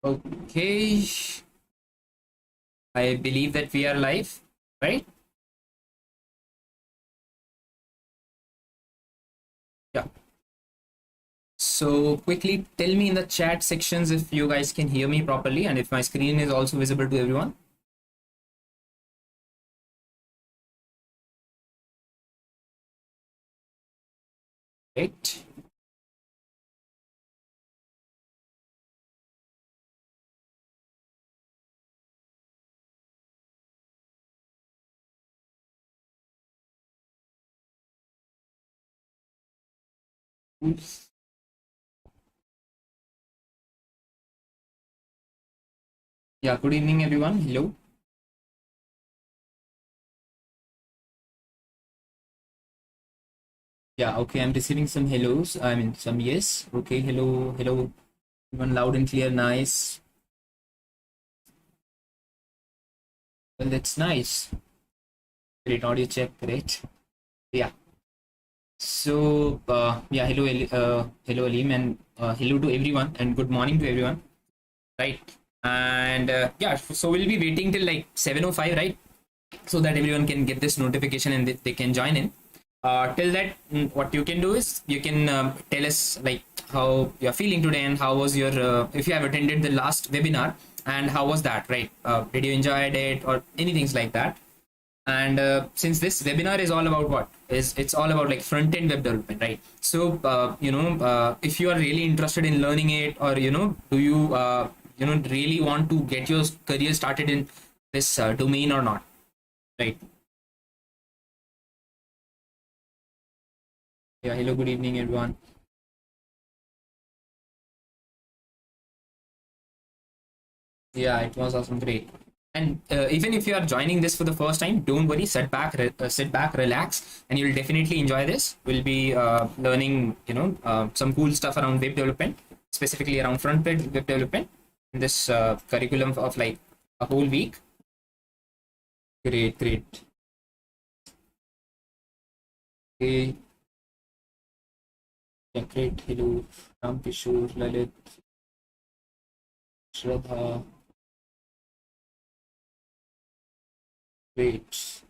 Okay, I believe that we are live, right? Yeah. So quickly tell me in the chat sections if you guys can hear me properly and if my screen is also visible to everyone. Right. Oops. Yeah, good evening everyone. Hello. Yeah, okay, I'm receiving some hellos. I mean some yes. Okay, hello, hello. Everyone loud and clear, nice. Well, that's nice. Great audio check, great. Yeah. So yeah, hello, hello Alim, and hello to everyone, and good morning to everyone. Right, and yeah, so we'll be waiting till like 7:05, right, so that everyone can get this notification and they can join in. Till that, what you can do is you can tell us like how you're feeling today and how was your if you have attended the last webinar and how was that, right? Did you enjoy it or anything like that? And since this webinar is all about what is it's all about like front-end web development, right? So if you are really interested in learning it, or do you really want to get your career started in this domain or not, right? Yeah, hello, good evening everyone. Yeah, it was awesome, great. And even if you are joining this for the first time, don't worry, sit back, relax, and you'll definitely enjoy this. We'll be learning, some cool stuff around web development, specifically around front-end web development in this curriculum of like a whole week. Great, great. Okay, yeah, great. Hello, Ram Kishore, Lalit, Shraddha. Great.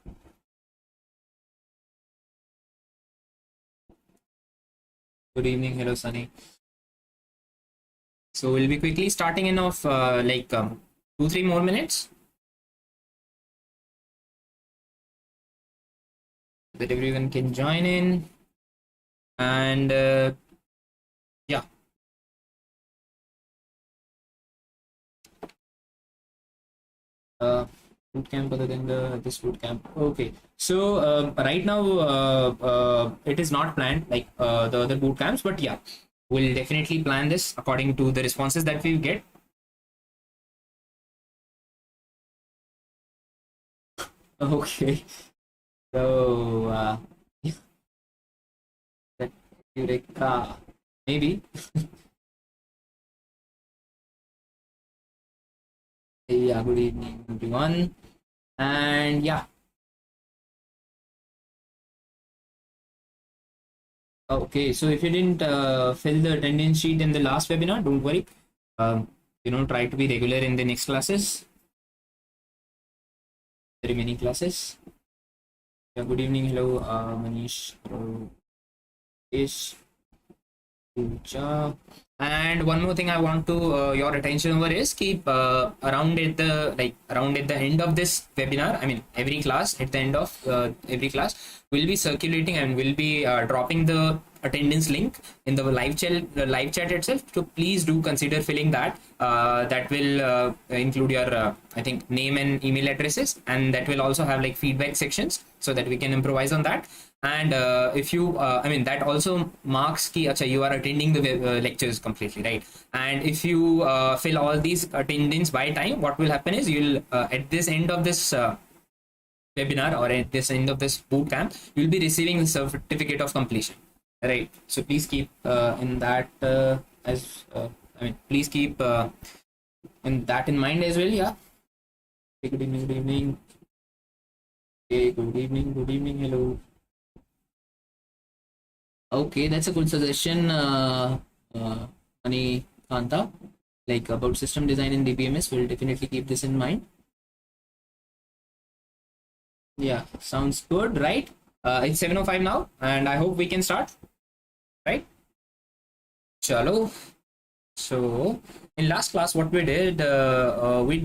Good evening. Hello, Sunny. So we'll be quickly starting in of 2-3 more minutes that everyone can join in. And yeah, uh, bootcamp other than this bootcamp. Okay, so right now it is not planned like the other bootcamps, but yeah, we'll definitely plan this according to the responses that we get. Okay, so that Eureka, maybe. Yeah, good evening everyone, and yeah. Okay, so if you didn't fill the attendance sheet in the last webinar, don't worry. Um, try to be regular in the next classes, the remaining classes. Yeah, good evening. Hello, Manish. Hello, Ish. Pooja. And one more thing I want to your attention over is keep around at the end of this webinar. I mean, every class at the end of every class will be circulating and will be dropping the attendance link in the live chat itself. So please do consider filling that. That will include your I think name and email addresses, and that will also have like feedback sections so that we can improvise on that. And if you I mean that also marks ki acha, you are attending the lectures completely, right? And if you fill all these attendance by time, what will happen is you'll at this end of this webinar or at this end of this boot camp, you'll be receiving the certificate of completion, right? So please keep in that as I mean please keep in that in mind as well. Yeah, okay, good evening, good evening. Okay, good evening, good evening, hello. Okay, that's a good suggestion, Ani Kanta. like about system design in DBMS. We'll definitely keep this in mind. Yeah, sounds good, right? It's 7:05 now, and I hope we can start, right? Chalo. So in last class, what we did, we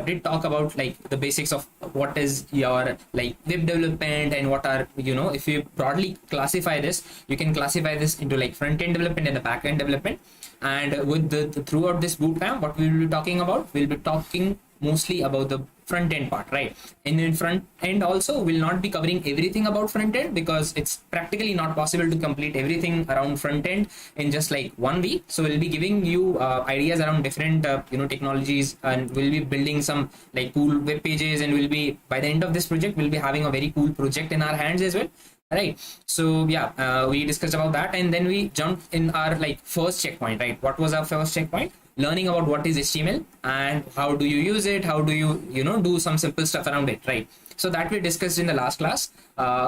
did talk about like the basics of what is your like web development and what are, you know, if you broadly classify this, you can classify this into like front end development and the back end development. And with the throughout this bootcamp, what we will be talking about, we'll be talking mostly about the front end part, right? And in front end also, we'll not be covering everything about front end because it's practically not possible to complete everything around front end in just like 1 week. So we'll be giving you ideas around different you know, technologies, and we'll be building some like cool web pages, and we'll be, by the end of this project, we'll be having a very cool project in our hands as well, right? So yeah, we discussed about that, and then we jumped in our like first checkpoint, right? What was our first checkpoint? Learning about what is HTML and how do you use it, how do you know, do some simple stuff around it, right? So that we discussed in the last class.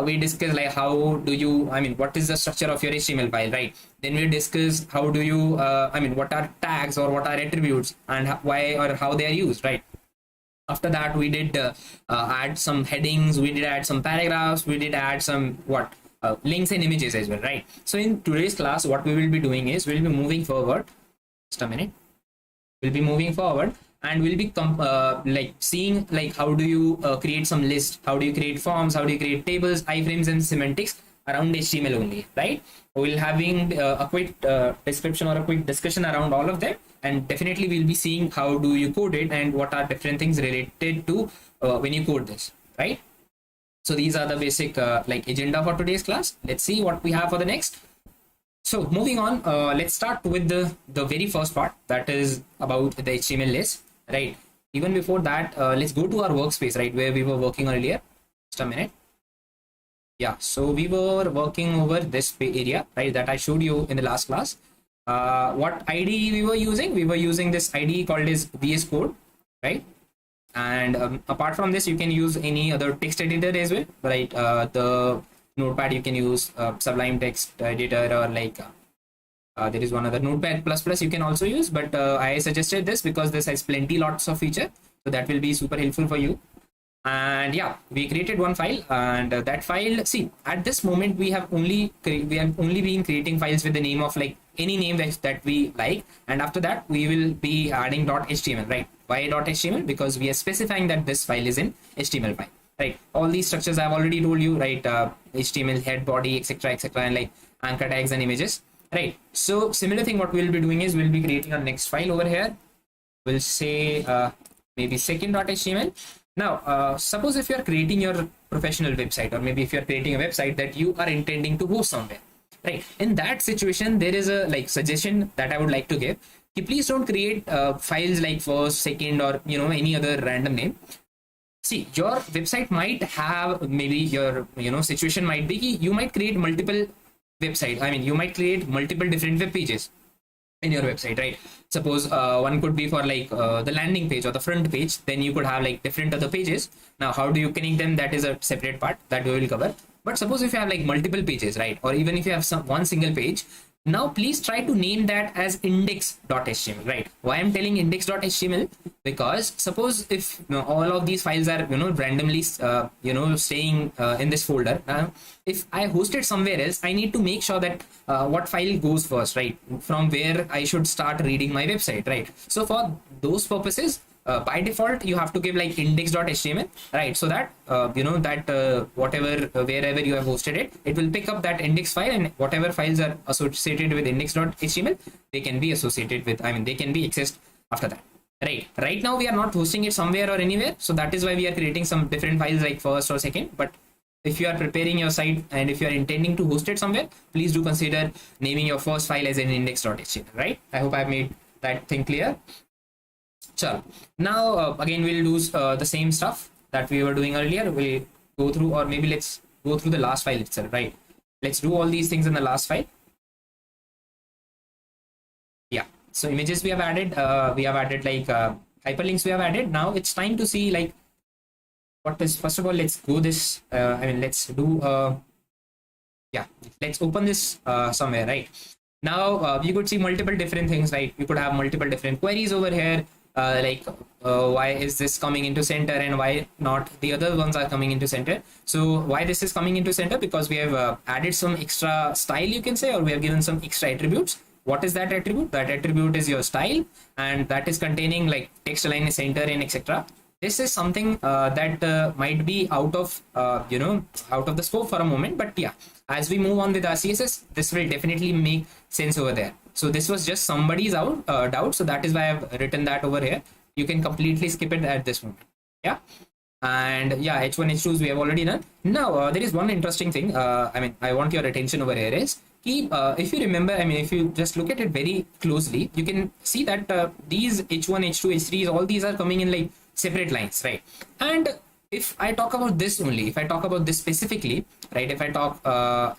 We discussed like how do you, I mean, what is the structure of your HTML file, right? Then we discussed how do you I mean, what are tags or what are attributes and why or how they are used, right? After that, we did add some headings, we did add some paragraphs, we did add some links and images as well, right? So in today's class, what we will be doing is we'll be moving forward. Just a minute. We'll be moving forward, and we'll be like seeing like how do you create some list, how do you create forms, how do you create tables, iframes and semantics around HTML only, right? We'll having a quick description or a quick discussion around all of them, and definitely we'll be seeing how do you code it and what are different things related to when you code this, right? So these are the basic like agenda for today's class. Let's see what we have for the next. So moving on, let's start with the very first part, that is about the HTML list, right? Even before that, let's go to our workspace, right, where we were working earlier. Just a minute. Yeah, so we were working over this area, right, that I showed you in the last class. What IDE we were using? We were using this IDE called as VS Code, right? And apart from this, you can use any other text editor as well, right? The Notepad, you can use Sublime Text Editor, or like there is one other, Notepad plus you can also use, but I suggested this because this has lots of feature, so that will be super helpful for you. And yeah, we created one file, and that file, see, at this moment we have only been creating files with the name of like any name that we like, and after that we will be adding .html, right? Why .html? Because we are specifying that this file is in HTML file, right? All these structures I've already told you, right? HTML head, body, etc, and like anchor tags and images, right? So similar thing, what we'll be doing is we'll be creating our next file over here. We'll say maybe second.html. Now suppose if you are creating your professional website, or maybe if you are creating a website that you are intending to host somewhere, right? In that situation, there is a like suggestion that I would like to give. Please don't create files like first, second, or you know, any other random name. See, your website might have, maybe your, you know, situation might be you might create multiple websites. I mean, you might create multiple different web pages in your website, right? Suppose one could be for like the landing page or the front page, then you could have like different other pages. Now how do you connect them? That is a separate part that we will cover. But suppose if you have like multiple pages, right, or even if you have one single page, now please try to name that as index.html, right? Why I'm telling index.html? Because suppose if, you know, all of these files are, you know, randomly you know, staying in this folder, if I host it somewhere else, I need to make sure that what file goes first, right, from where I should start reading my website, right? So for those purposes, by default you have to give like index.html, right? So that you know, that whatever wherever you have hosted it, it will pick up that index file, and whatever files are associated with index.html, they can be associated with, I mean, they can be accessed after that, right? Now we are not hosting it somewhere or anywhere, so that is why we are creating some different files like first or second. But if you are preparing your site and if you are intending to host it somewhere, please do consider naming your first file as an index.html, right? I hope I've made that thing clear. Chalo. Now again we'll do the same stuff that we were doing earlier. We'll go through, or maybe let's go through the last file itself, right? Let's do all these things in the last file. Yeah, so images we have added like hyperlinks we have added. Now it's time to see like what is, first of all, let's go this I mean, let's do yeah, let's open this somewhere, right? Now you could see multiple different things, right? You could have multiple different queries over here, like why is this coming into center and why not the other ones are coming into center. So why this is coming into center? Because we have added some extra style, you can say, or we have given some extra attributes. What is that attribute? That attribute is your style, and that is containing like text align center and etc. This is something that might be out of out of the scope for a moment, but yeah, as we move on with our CSS, this will definitely make sense over there. So this was just somebody's doubt, so that is why I've written that over here. You can completely skip it at this moment. Yeah. And yeah, h1 h2s we have already done. Now there is one interesting thing, I mean, I want your attention over here is if you remember, I mean, if you just look at it very closely, you can see that these h1 h2 h3s, all these are coming in like separate lines, right? And if I talk about this only, if I talk about this specifically, right, if I talk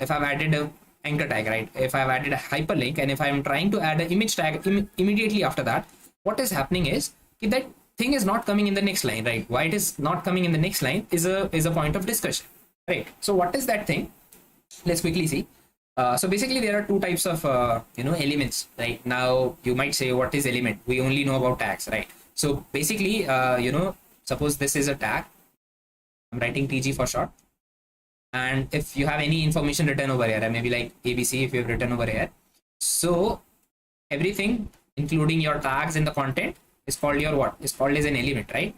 if I've added a anchor tag, right, if I've added a hyperlink, and if I'm trying to add an image tag immediately after that, what is happening is that thing is not coming in the next line, right? Why it is not coming in the next line is a point of discussion, right? So what is that thing? Let's quickly see. So basically there are two types of elements, right? Now you might say, what is element? We only know about tags, right? So basically suppose this is a tag. I'm writing tg for short, and if you have any information written over here, maybe like abc if you have written over here, so everything including your tags in the content is called your what? Is called as an element, right?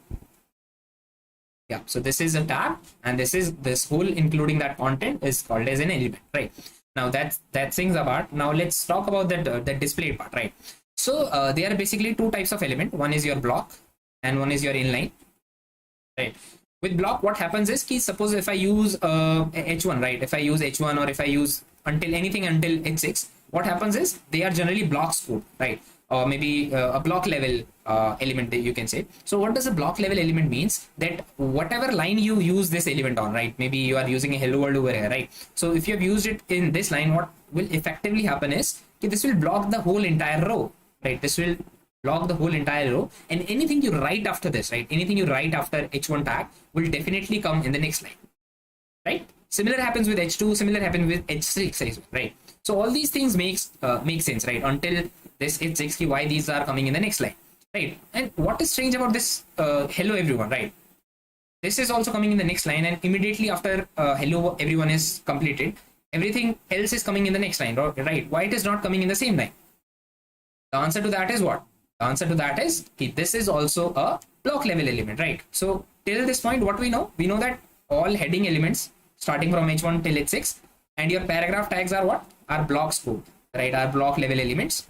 Yeah, so this is a tag, and this whole including that content is called as an element, right? Now that things apart. Now let's talk about that display part, right? So there are basically two types of element. One is your block and one is your inline, right? With block, what happens is suppose if I use h1, right? If I use h1 or if I use until anything until h6, what happens is they are generally blocks code, right? Or maybe a block level element that you can say. So what does a block level element means? That whatever line you use this element on, right? Maybe you are using a hello world over here, right? So if you have used it in this line, what will effectively happen is this will block the whole entire row, right? This will block the whole entire row, and anything you write after this, right? Anything you write after h1 tag will definitely come in the next line, right? Similar happens with h2, similar happens with h6, right? So all these things make sense, right? Until this h6, why these are coming in the next line, right? And what is strange about this hello everyone, right? This is also coming in the next line, and immediately after hello everyone is completed, everything else is coming in the next line, right? Why it is not coming in the same line? The answer to that is what? The answer to that is this is also a block level element, right? So till this point, what we know that all heading elements starting from h1 till h6 and your paragraph tags are what? Are blocks code, right? Are block level elements.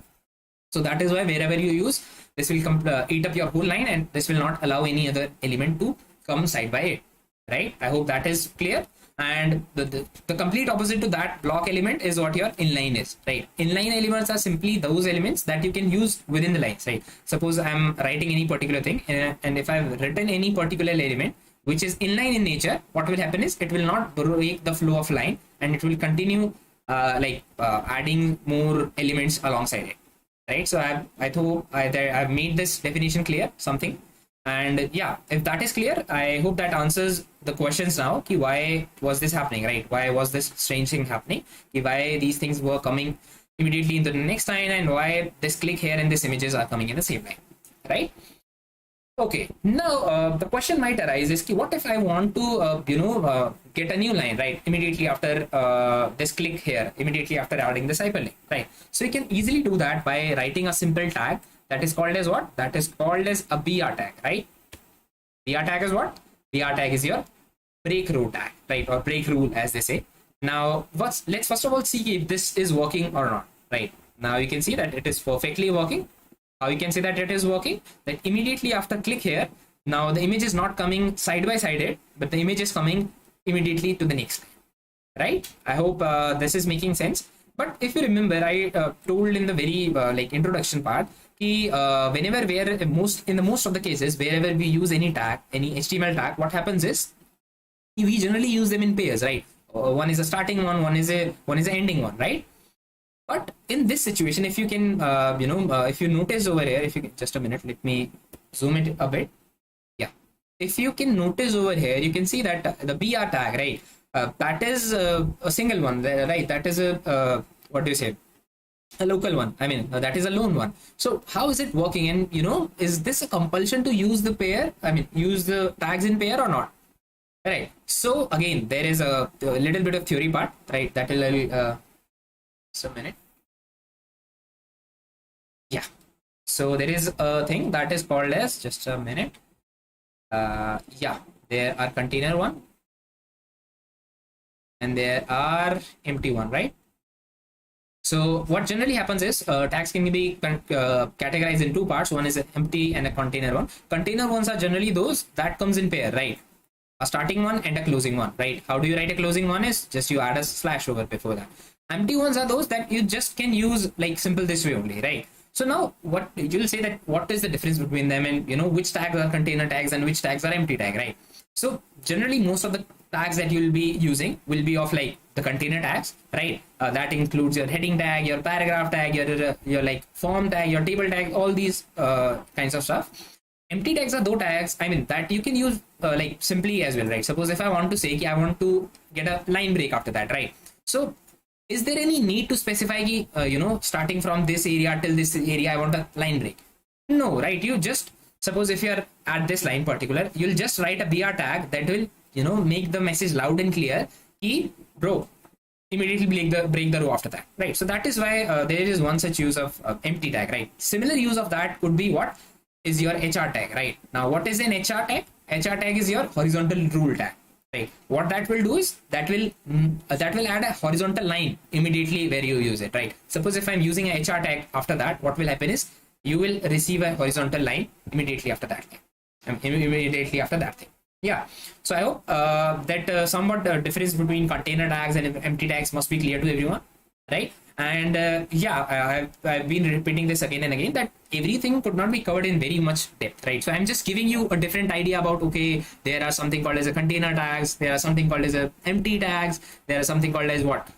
So that is why wherever you use, this will eat up your whole line, and this will not allow any other element to come side by it, right? I hope that is clear. And the complete opposite to that block element is what your inline is, right? Inline elements are simply those elements that you can use within the lines, right? Suppose I'm writing any particular thing, and if I've written any particular element which is inline in nature, what will happen is it will not break the flow of line, and it will continue adding more elements alongside it, right? So I've made this definition clear, something. And yeah, if that is clear, I hope that answers the questions now. Why was this happening, right? Why was this strange thing happening? Why these things were coming immediately into the next line, and why this click here and this images are coming in the same line, right? Okay, now the question might arise is what if I want to get a new line, right? Immediately after this click here, immediately after adding this hyperlink, right? So you can easily do that by writing a simple tag that is called as what? That is called as a BR tag, right? BR tag is what? BR tag is your break row tag, right? Or break rule, as they say. Now, let's first of all see if this is working or not, right? Now you can see that it is perfectly working. How you can say that it is working? That immediately after click here, now the image is not coming side by side, but the image is coming immediately to the next line, right? I hope this is making sense. But if you remember, I told in the very introduction part, whenever in the most of the cases, wherever we use any tag, any HTML tag, what happens is we generally use them in pairs, right? One is a starting one is a ending one, right? But in this situation, if you can, if you notice over here, if you can, just a minute, let me zoom it a bit. Yeah, if you can notice over here, you can see that the BR tag, right? That is a single one, right? That is a what do you say? a local one. I mean, that is a lone one. So how is it working? And is this a compulsion to use the pair? I mean, use the tags in pair or not? Right. So again, there is a little bit of theory part, right? That will just a minute. Yeah. So there is a thing that is called as, just a minute. Yeah, there are container one and there are empty one, right? So what generally happens is tags can be categorized in two parts. One is an empty and a container one. Container ones are generally those that comes in pair, right? A starting one and a closing one, right? How do you write a closing one? Is just you add a slash over before that. Empty ones are those that you just can use like simple this way only, right? So now what you'll say that what is the difference between them, and which tags are container tags and which tags are empty tag, right? So generally most of the tags that you'll be using will be of like the container tags, right? That includes your heading tag, your paragraph tag, your like form tag, your table tag, all these kinds of stuff. Empty tags are those tags, I mean, that you can use like simply as well, right? Suppose if I want to say I want to get a line break after that, right? So is there any need to specify starting from this area till this area I want a line break? No, right? You just suppose if you're at this line particular, you'll just write a br tag that will make the message loud and clear. Key bro, immediately break the row after that, right? So that is why there is one such use of empty tag, right? Similar use of that could be what is your HR tag, right? Now what is an HR tag? HR tag is your horizontal rule tag, right? What that will do is that will add a horizontal line immediately where you use it, right? Suppose if I'm using a HR tag, after that what will happen is you will receive a horizontal line immediately after that thing. Immediately after that thing. Yeah. So I hope that somewhat difference between container tags and empty tags must be clear to everyone, right? And yeah, I've been repeating this again and again that everything could not be covered in very much depth, right? So I'm just giving you a different idea about, okay, there are something called as a container tags, there are something called as a empty tags, there are something called as what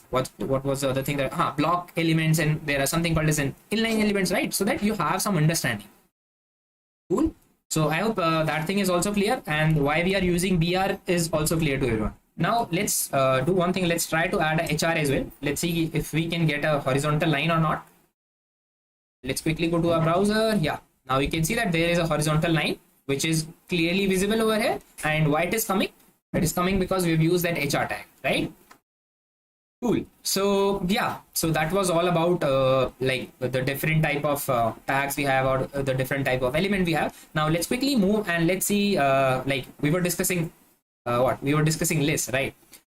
what was the other thing that block elements, and there are something called as an inline elements, right? So that you have some understanding. Cool. So I hope that thing is also clear, and why we are using BR is also clear to everyone. Now let's do one thing. Let's try to add a HR as well. Let's see if we can get a horizontal line or not. Let's quickly go to our browser. Yeah, now we can see that there is a horizontal line which is clearly visible over here. And why it is coming? It is coming because we've used that HR tag, right? Cool. So yeah, so that was all about like the different type of tags we have, or the different type of element we have. Now let's quickly move and let's see like we were discussing lists, right?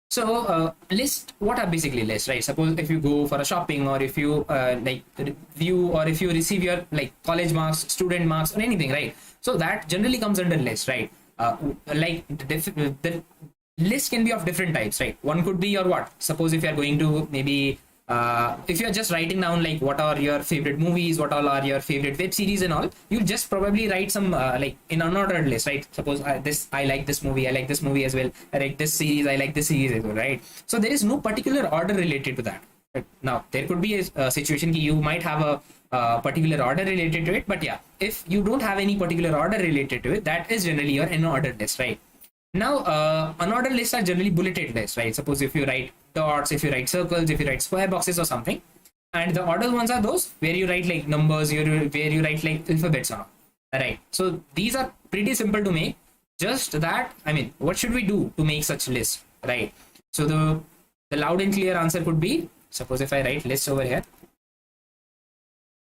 So list, what are basically lists, right? Suppose if you go for a shopping, or if you like review, or if you receive your like college marks, student marks, or anything, right? So that generally comes under list, right? Like the list can be of different types, right? One could be your what? Suppose if you are going to maybe if you're just writing down like what are your favorite movies, what all are your favorite web series and all, you just probably write some like in unordered list, right? Suppose I like this movie, I like this movie as well, I like this series, I like this series as well, right? So there is no particular order related to that, right? Now there could be a situation you might have a particular order related to it, but yeah, if you don't have any particular order related to it, that is generally your unordered list, right? Now unordered lists are generally bulleted lists, right? Suppose if you write dots, if you write circles, if you write square boxes or something, and the ordered ones are those where you write like numbers, where you write like alphabets and all, right? So these are pretty simple to make. Just that, I mean, what should we do to make such lists, right? So the loud and clear answer could be, suppose if I write lists over here.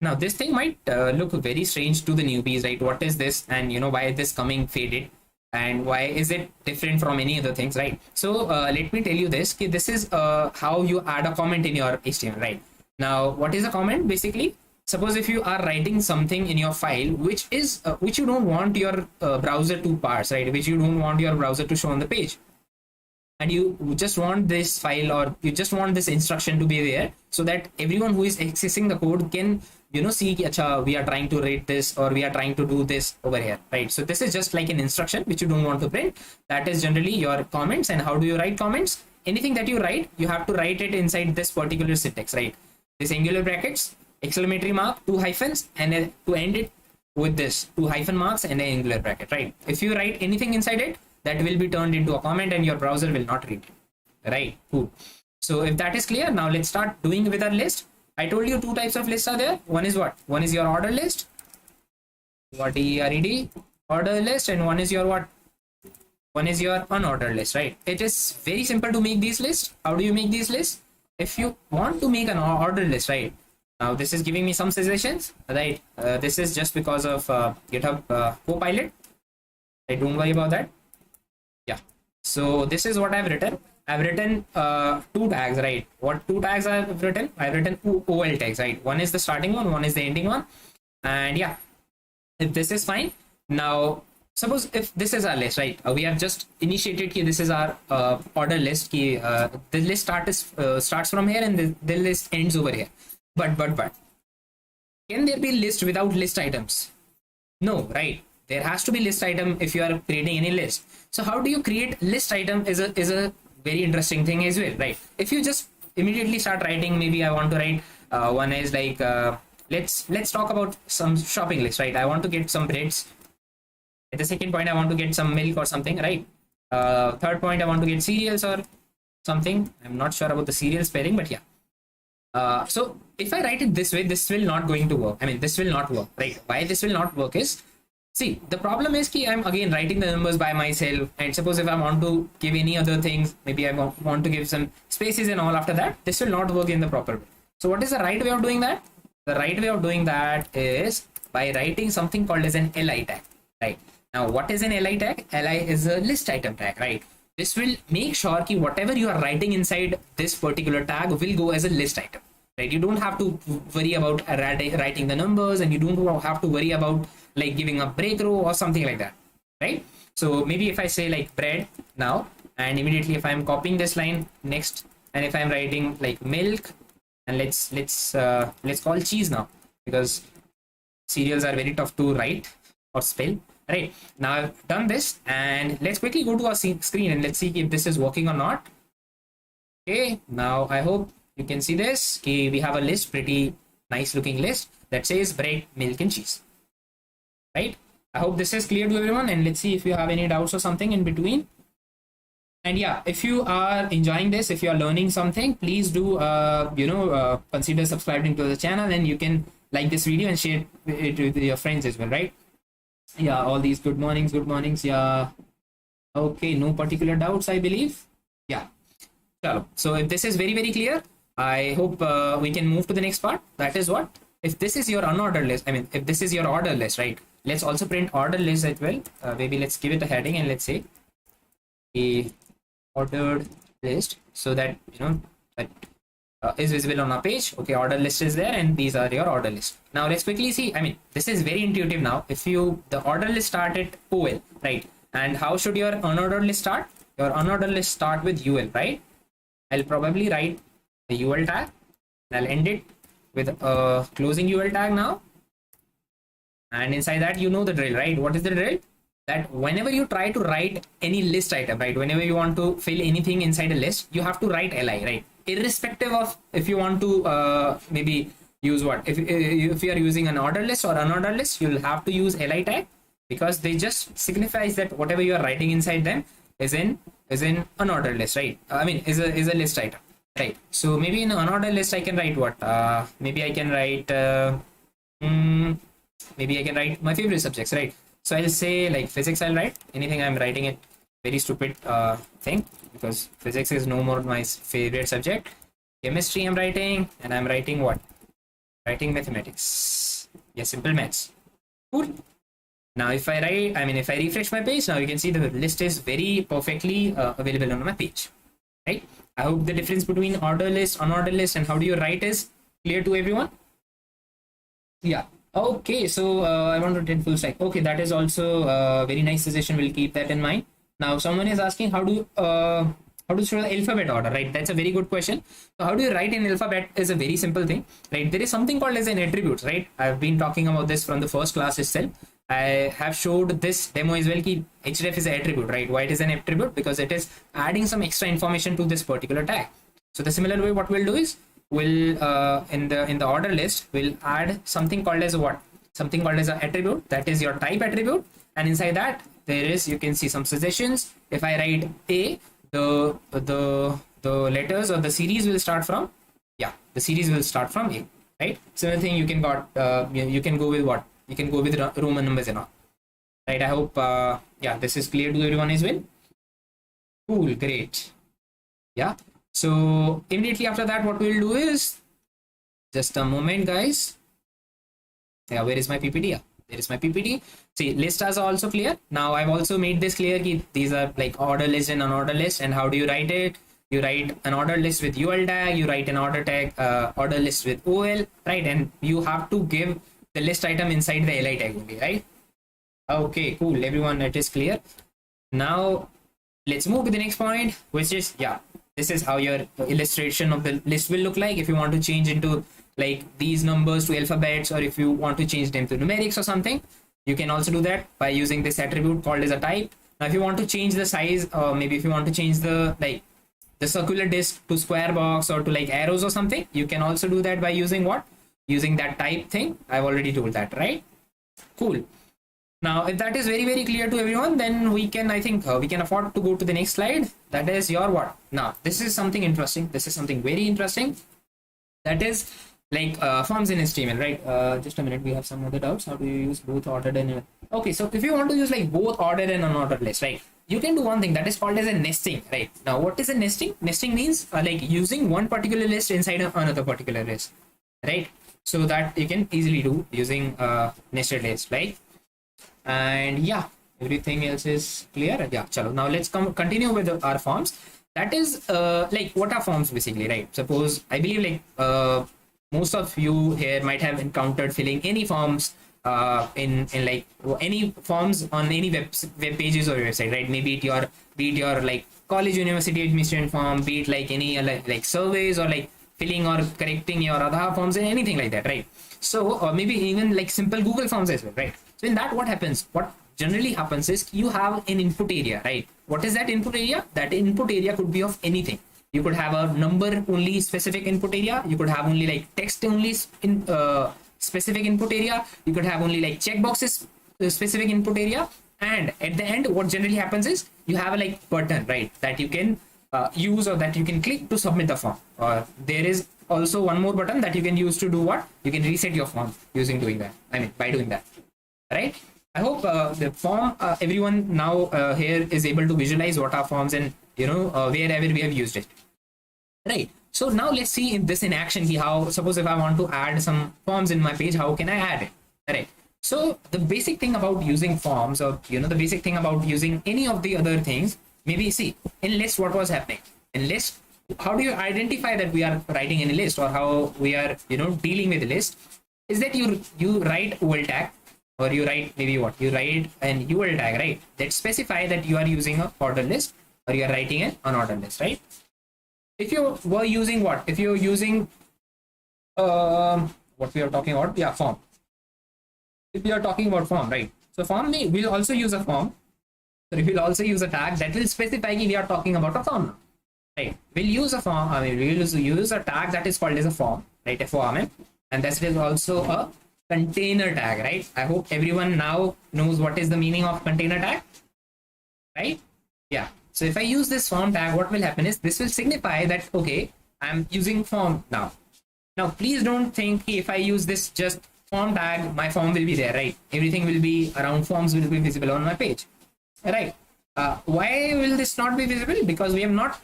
Now this thing might look very strange to the newbies, right? What is this, and why is this coming faded, and why is it different from any other things, right? So let me tell you this. This is how you add a comment in your HTML, right? Now what is a comment? Basically, suppose if you are writing something in your file which is which you don't want your browser to parse, right? Which you don't want your browser to show on the page, and you just want this file, or you just want this instruction to be there, so that everyone who is accessing the code can see acha, we are trying to rate this, or we are trying to do this over here, right? So this is just like an instruction which you don't want to print. That is generally your comments. And how do you write comments? Anything that you write, you have to write it inside this particular syntax, right? This angular brackets, exclamatory mark, 2 hyphens, and to end it with this 2 hyphen marks and an angular bracket, right? If you write anything inside it, that will be turned into a comment and your browser will not read it, right? Cool. So if that is clear, now let's start doing with our list. I told you two types of lists are there. One is what? One is your order list, what ERED order list, and one is your what? One is your unordered list, right? It is very simple to make these lists. How do you make these lists? If you want to make an ordered list, right? Now this is giving me some suggestions, right? This is just because of GitHub Copilot. Right? Don't worry about that. Yeah. So this is what I've written. I've written two tags, right? What two tags I've written? I've written OL tags, right? One is the starting one is the ending one. And yeah, if this is fine, now suppose if this is our list, right? We have just initiated here. This is our order list. The list starts from here and the list ends over here. But can there be list without list items? No, right? There has to be list item if you are creating any list. So how do you create list item is a very interesting thing as well, right? If you just immediately start writing, maybe I want to write one is like let's talk about some shopping list, right? I want to get some breads. At the second point, I want to get some milk or something, right? Third point, I want to get cereals or something. I'm not sure about the cereal spelling, but yeah. So if I write it this way, this will not going to work. I mean, this will not work, right? Why this will not work is, see, the problem is that I'm again writing the numbers by myself. And suppose if I want to give any other things, maybe I want to give some spaces and all after that, this will not work in the proper way. So what is the right way of doing that? The right way of doing that is by writing something called as an li tag, right? Now, what is an li tag? Li is a list item tag, right? This will make sure that whatever you are writing inside this particular tag will go as a list item, right? You don't have to worry about writing the numbers, and you don't have to worry about like giving a break row or something like that, right? So maybe if I say like bread now, and immediately if I'm copying this line next, and if I'm writing like milk, and let's call cheese now, because cereals are very tough to write or spell, right? Now I've done this, and let's quickly go to our screen and let's see if this is working or not. Okay, now I hope you can see this. Okay, we have a list, pretty nice looking list that says bread, milk, and cheese, right? I hope this is clear to everyone, and let's see if you have any doubts or something in between. And yeah, if you are enjoying this, if you are learning something, please do consider subscribing to the channel, and you can like this video and share it with your friends as well, right? Yeah, all these good mornings. Yeah, okay, no particular doubts, I believe. Yeah, so if this is very clear, I hope we can move to the next part. That is what, if this is your unordered list, I mean if this is your order list, right? Let's also print order list as well. Maybe let's give it a heading and let's say a ordered list, so that that is visible on our page. Okay, order list is there, and these are your order list. Now let's quickly see. I mean, this is very intuitive now. If the order list started OL, right? And how should your unordered list start? Your unordered list start with UL, right? I'll probably write the UL tag, and I'll end it with a closing UL tag now. And inside that, you know the drill, right? What is the drill? That whenever you try to write any list item, right? Whenever you want to fill anything inside a list, you have to write li, right? Irrespective of if you want to maybe use what, if you are using an order list or unordered list, you'll have to use li tag, because they just signifies that whatever you are writing inside them is in unordered list, right? I mean is a list item, right? So maybe in unordered list I can write what, maybe I can write maybe I can write my favorite subjects, right? So I'll say like physics. I'll write anything. I'm writing it very stupid thing, because physics is no more my favorite subject. Chemistry I'm writing, and I'm writing what? Writing mathematics. Yeah, simple maths. Cool. Now if I write, I mean if I refresh my page, now you can see the list is very perfectly available on my page, right? I hope the difference between order list, unordered list, and how do you write is clear to everyone. Yeah. Okay, so I want to attend full stack. Okay, that is also a very nice suggestion. We'll keep that in mind. Now someone is asking how to show the alphabet order, right? That's a very good question. So how do you write in alphabet is a very simple thing, right? There is something called as an attributes, right? I've been talking about this from the first class itself. I have showed this demo as well. Href is an attribute, right? Why it is an attribute? Because it is adding some extra information to this particular tag. So the similar way, what we'll do is we'll in the order list we'll add something called as what? Something called as an attribute, that is your type attribute, and inside that there is, you can see some suggestions. If I write a, the the letters or the series will start from, yeah, the series will start from A, right? Similar thing, you can you can go with what? You can go with Roman numbers and all, right? I hope, yeah, this is clear to everyone as well. Cool, great. Yeah. So immediately after that, what we'll do is, just a moment, guys. Yeah, where is my PPT? Yeah, there is my PPT. See, list is also clear. Now I've also made this clear. These are like order list and unordered list. And how do you write it? You write an order list with UL tag. You write an order tag, order list with OL, right? And you have to give the list item inside the LI tag only, right? Okay, cool. Everyone, it is clear. Now let's move to the next point, which is, yeah, this is how your illustration of the list will look like. If you want to change into like these numbers to alphabets, or if you want to change them to numerics or something, you can also do that by using this attribute called as a type. Now if you want to change the size, or maybe if you want to change the the circular disk to square box or to like arrows or something, you can also do that by using what? Using that type thing. I've already told that, right? Cool. Now if that is very, very clear to everyone, then we can, I think, we can afford to go to the next slide. That is your what? Now this is something interesting. This is something very interesting. That is like forms in HTML, right? Just a minute, we have some other doubts. How do you use both ordered and okay? So if you want to use like both ordered and unordered list, right? You can do one thing that is called as a nesting, right? Now what is a nesting? Nesting means like using one particular list inside another particular list, right? So that you can easily do using nested list, right? And yeah, everything else is clear. Yeah, chalo. Now let's continue with our forms. That is like, what are forms basically, right? Suppose, I believe like most of you here might have encountered filling any forms in like any forms on any web pages or website, right? Maybe be it your like college, university admission form, be it like any like surveys, or like filling or correcting your Aadhaar forms and anything like that, right? So or maybe even like simple Google forms as well, right? So in that, what happens? What generally happens is you have an input area, right? What is that input area? That input area could be of anything. You could have a number only specific input area. You could have only like text only in specific input area. You could have only like checkboxes specific input area. And at the end, what generally happens is you have a like button, right? That you can use, or that you can click to submit the form. Or there is also one more button that you can use to do what? You can reset your form using doing that. I mean, by doing that, right? I hope the form, everyone now here is able to visualize what are forms, and wherever we have used it, right? So now let's see this in action. How, suppose if I want to add some forms in my page, how can I add it, right? So the basic thing about using forms, or the basic thing about using any of the other things, maybe see in list what was happening in list. How do you identify that we are writing in a list, or how we are dealing with a list? Is that you write OL tag, or you write maybe what? You write an UL tag, right? That specify that you are using a order list, or you are writing an unordered list, right? If you were using what? If you're using what we are talking about, yeah, form. If we are talking about form, right? So form will also use a form. So we will also use a tag that will specify we are talking about a form now, right? We'll use a form. I mean, we'll use a tag that is called as a form, right? A form, and that is also a container tag, right? I hope everyone now knows what is the meaning of container tag, right? Yeah. So if I use this form tag, what will happen is this will signify that, okay, I'm using form now. Now, please don't think if I use this just form tag, my form will be there, right? Everything will be around forms will be visible on my page, right? Why will this not be visible? Because we have not,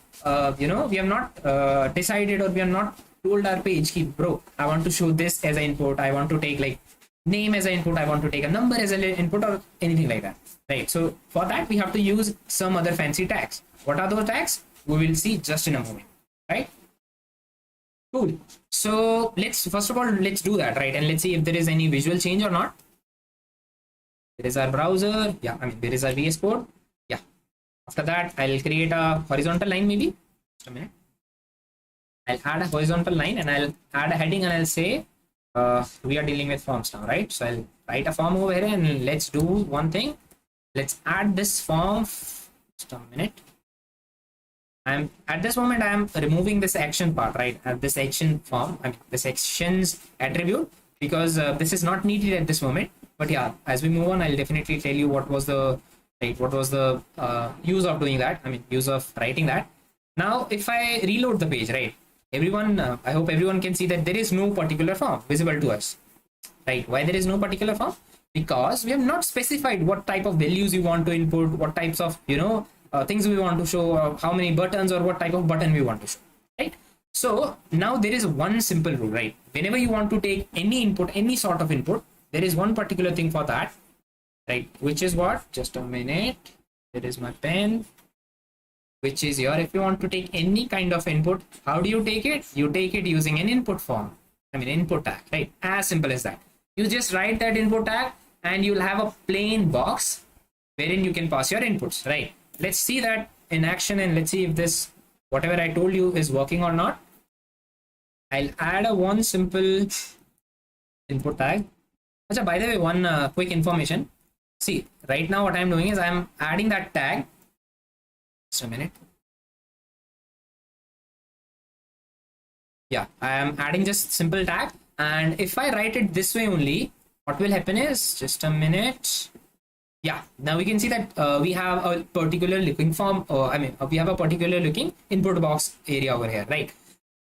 we have not decided, or we have not told our page, bro, I want to show this as an input. I want to take like name as an input. I want to take a number as an input, or anything like that, right? So for that, we have to use some other fancy tags. What are those tags? We will see just in a moment, right? Cool. So first of all, let's do that, right? And let's see if there is any visual change or not. There is our browser. Yeah, I mean, there is our VS Code. Yeah. After that, I'll create a horizontal line, maybe. Just a minute. I'll add a horizontal line, and I'll add a heading, and I'll say we are dealing with forms now, right? So I'll write a form over here, and let's do one thing. Let's add this form. Just a minute. At this moment, I am removing this action part, right? This action form, I mean, this actions attribute, because this is not needed at this moment. But yeah, as we move on, I'll definitely tell you what was the use of doing that. I mean, use of writing that. Now if I reload the page, right, everyone, I hope everyone can see that there is no particular form visible to us, right? Why there is no particular form? Because we have not specified what type of values you want to input, what types of, things we want to show, or how many buttons or what type of button we want to show, right? So now there is one simple rule, right? Whenever you want to take any input, any sort of input, there is one particular thing for that, right? Which is what? Just a minute. There is my pen. Which is your, if you want to take any kind of input, how do you take it? You take it using an input form. I mean, input tag, right? As simple as that. You just write that input tag and you'll have a plain box wherein you can pass your inputs, right? Let's see that in action and let's see if this, whatever I told you, is working or not. I'll add a one simple input tag. Achha, by the way, one quick information. See, right now what I'm doing is I'm adding that tag. Just a minute. Yeah, I am adding just simple tag, and if I write it this way only, what will happen is, just a minute. Yeah, now we can see that we have a particular looking form, we have a particular looking input box area over here, right?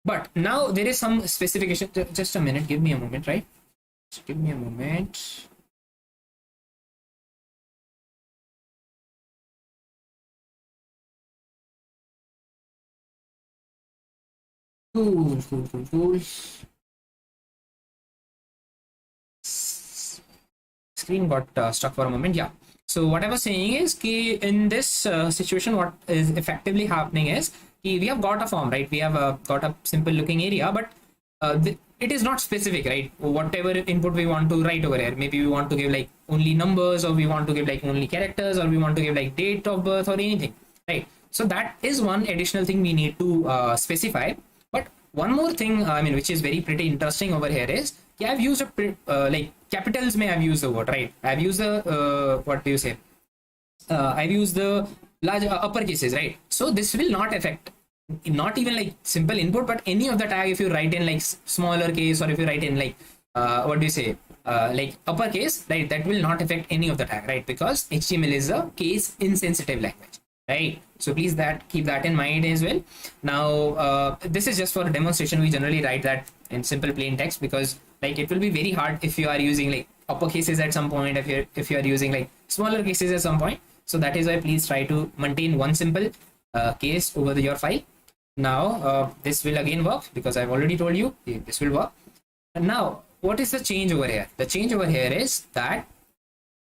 But now there is some specification. Just a minute, give me a moment, right? Just give me a moment. Cool. Screen got stuck for a moment. Yeah. So what I was saying is, in this situation, what is effectively happening is, we have got a form, right? We have got a simple looking area, but it is not specific, right? Whatever input we want to write over here, maybe we want to give like only numbers, or we want to give like only characters, or we want to give like date of birth or anything, right? So that is one additional thing we need to specify. But one more thing, which is very pretty interesting over here is, I've used like capitals may have used the word, right? I've used the what do you say? I've used the large upper cases, right? So this will not affect, not even like simple input, but any of the tag. If you write in like smaller case, or if you write in like what do you say, like uppercase, right? That will not affect any of the tag, right? Because HTML is a case insensitive language, right? So please keep that in mind as well. Now this is just for a demonstration. We generally write that in simple plain text, because like it will be very hard if you are using like upper cases at some point, if you are using like smaller cases at some point. So that is why please try to maintain one simple case over your file. Now this will again work, because I've already told you this will work. And now what is the change over here? The change over here is that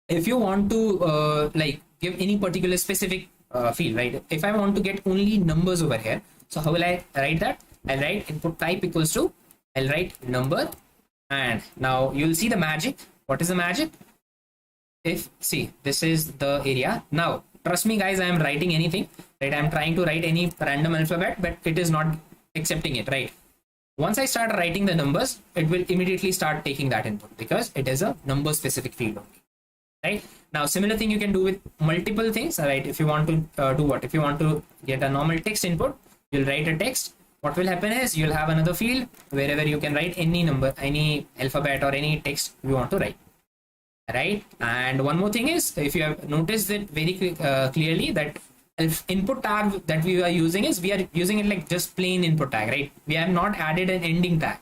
if you want to like give any particular specific field, right? If I want to get only numbers over here, so how will I write that? I'll write input type equals to, I'll write number, and now you'll see the magic. What is the magic? If, see, this is the area. Now trust me guys, I am writing anything, right? I'm trying to write any random alphabet, but it is not accepting it, right? Once I start writing the numbers, it will immediately start taking that input, because it is a number specific field only, right? Now similar thing you can do with multiple things, right? If you want to do what, if you want to get a normal text input, you'll write a text. What will happen is, you'll have another field wherever you can write any number, any alphabet, or any text you want to write, right? And one more thing is, if you have noticed it very clearly, that if input tag that we are using is, we are using it like just plain input tag, right? We have not added an ending tag,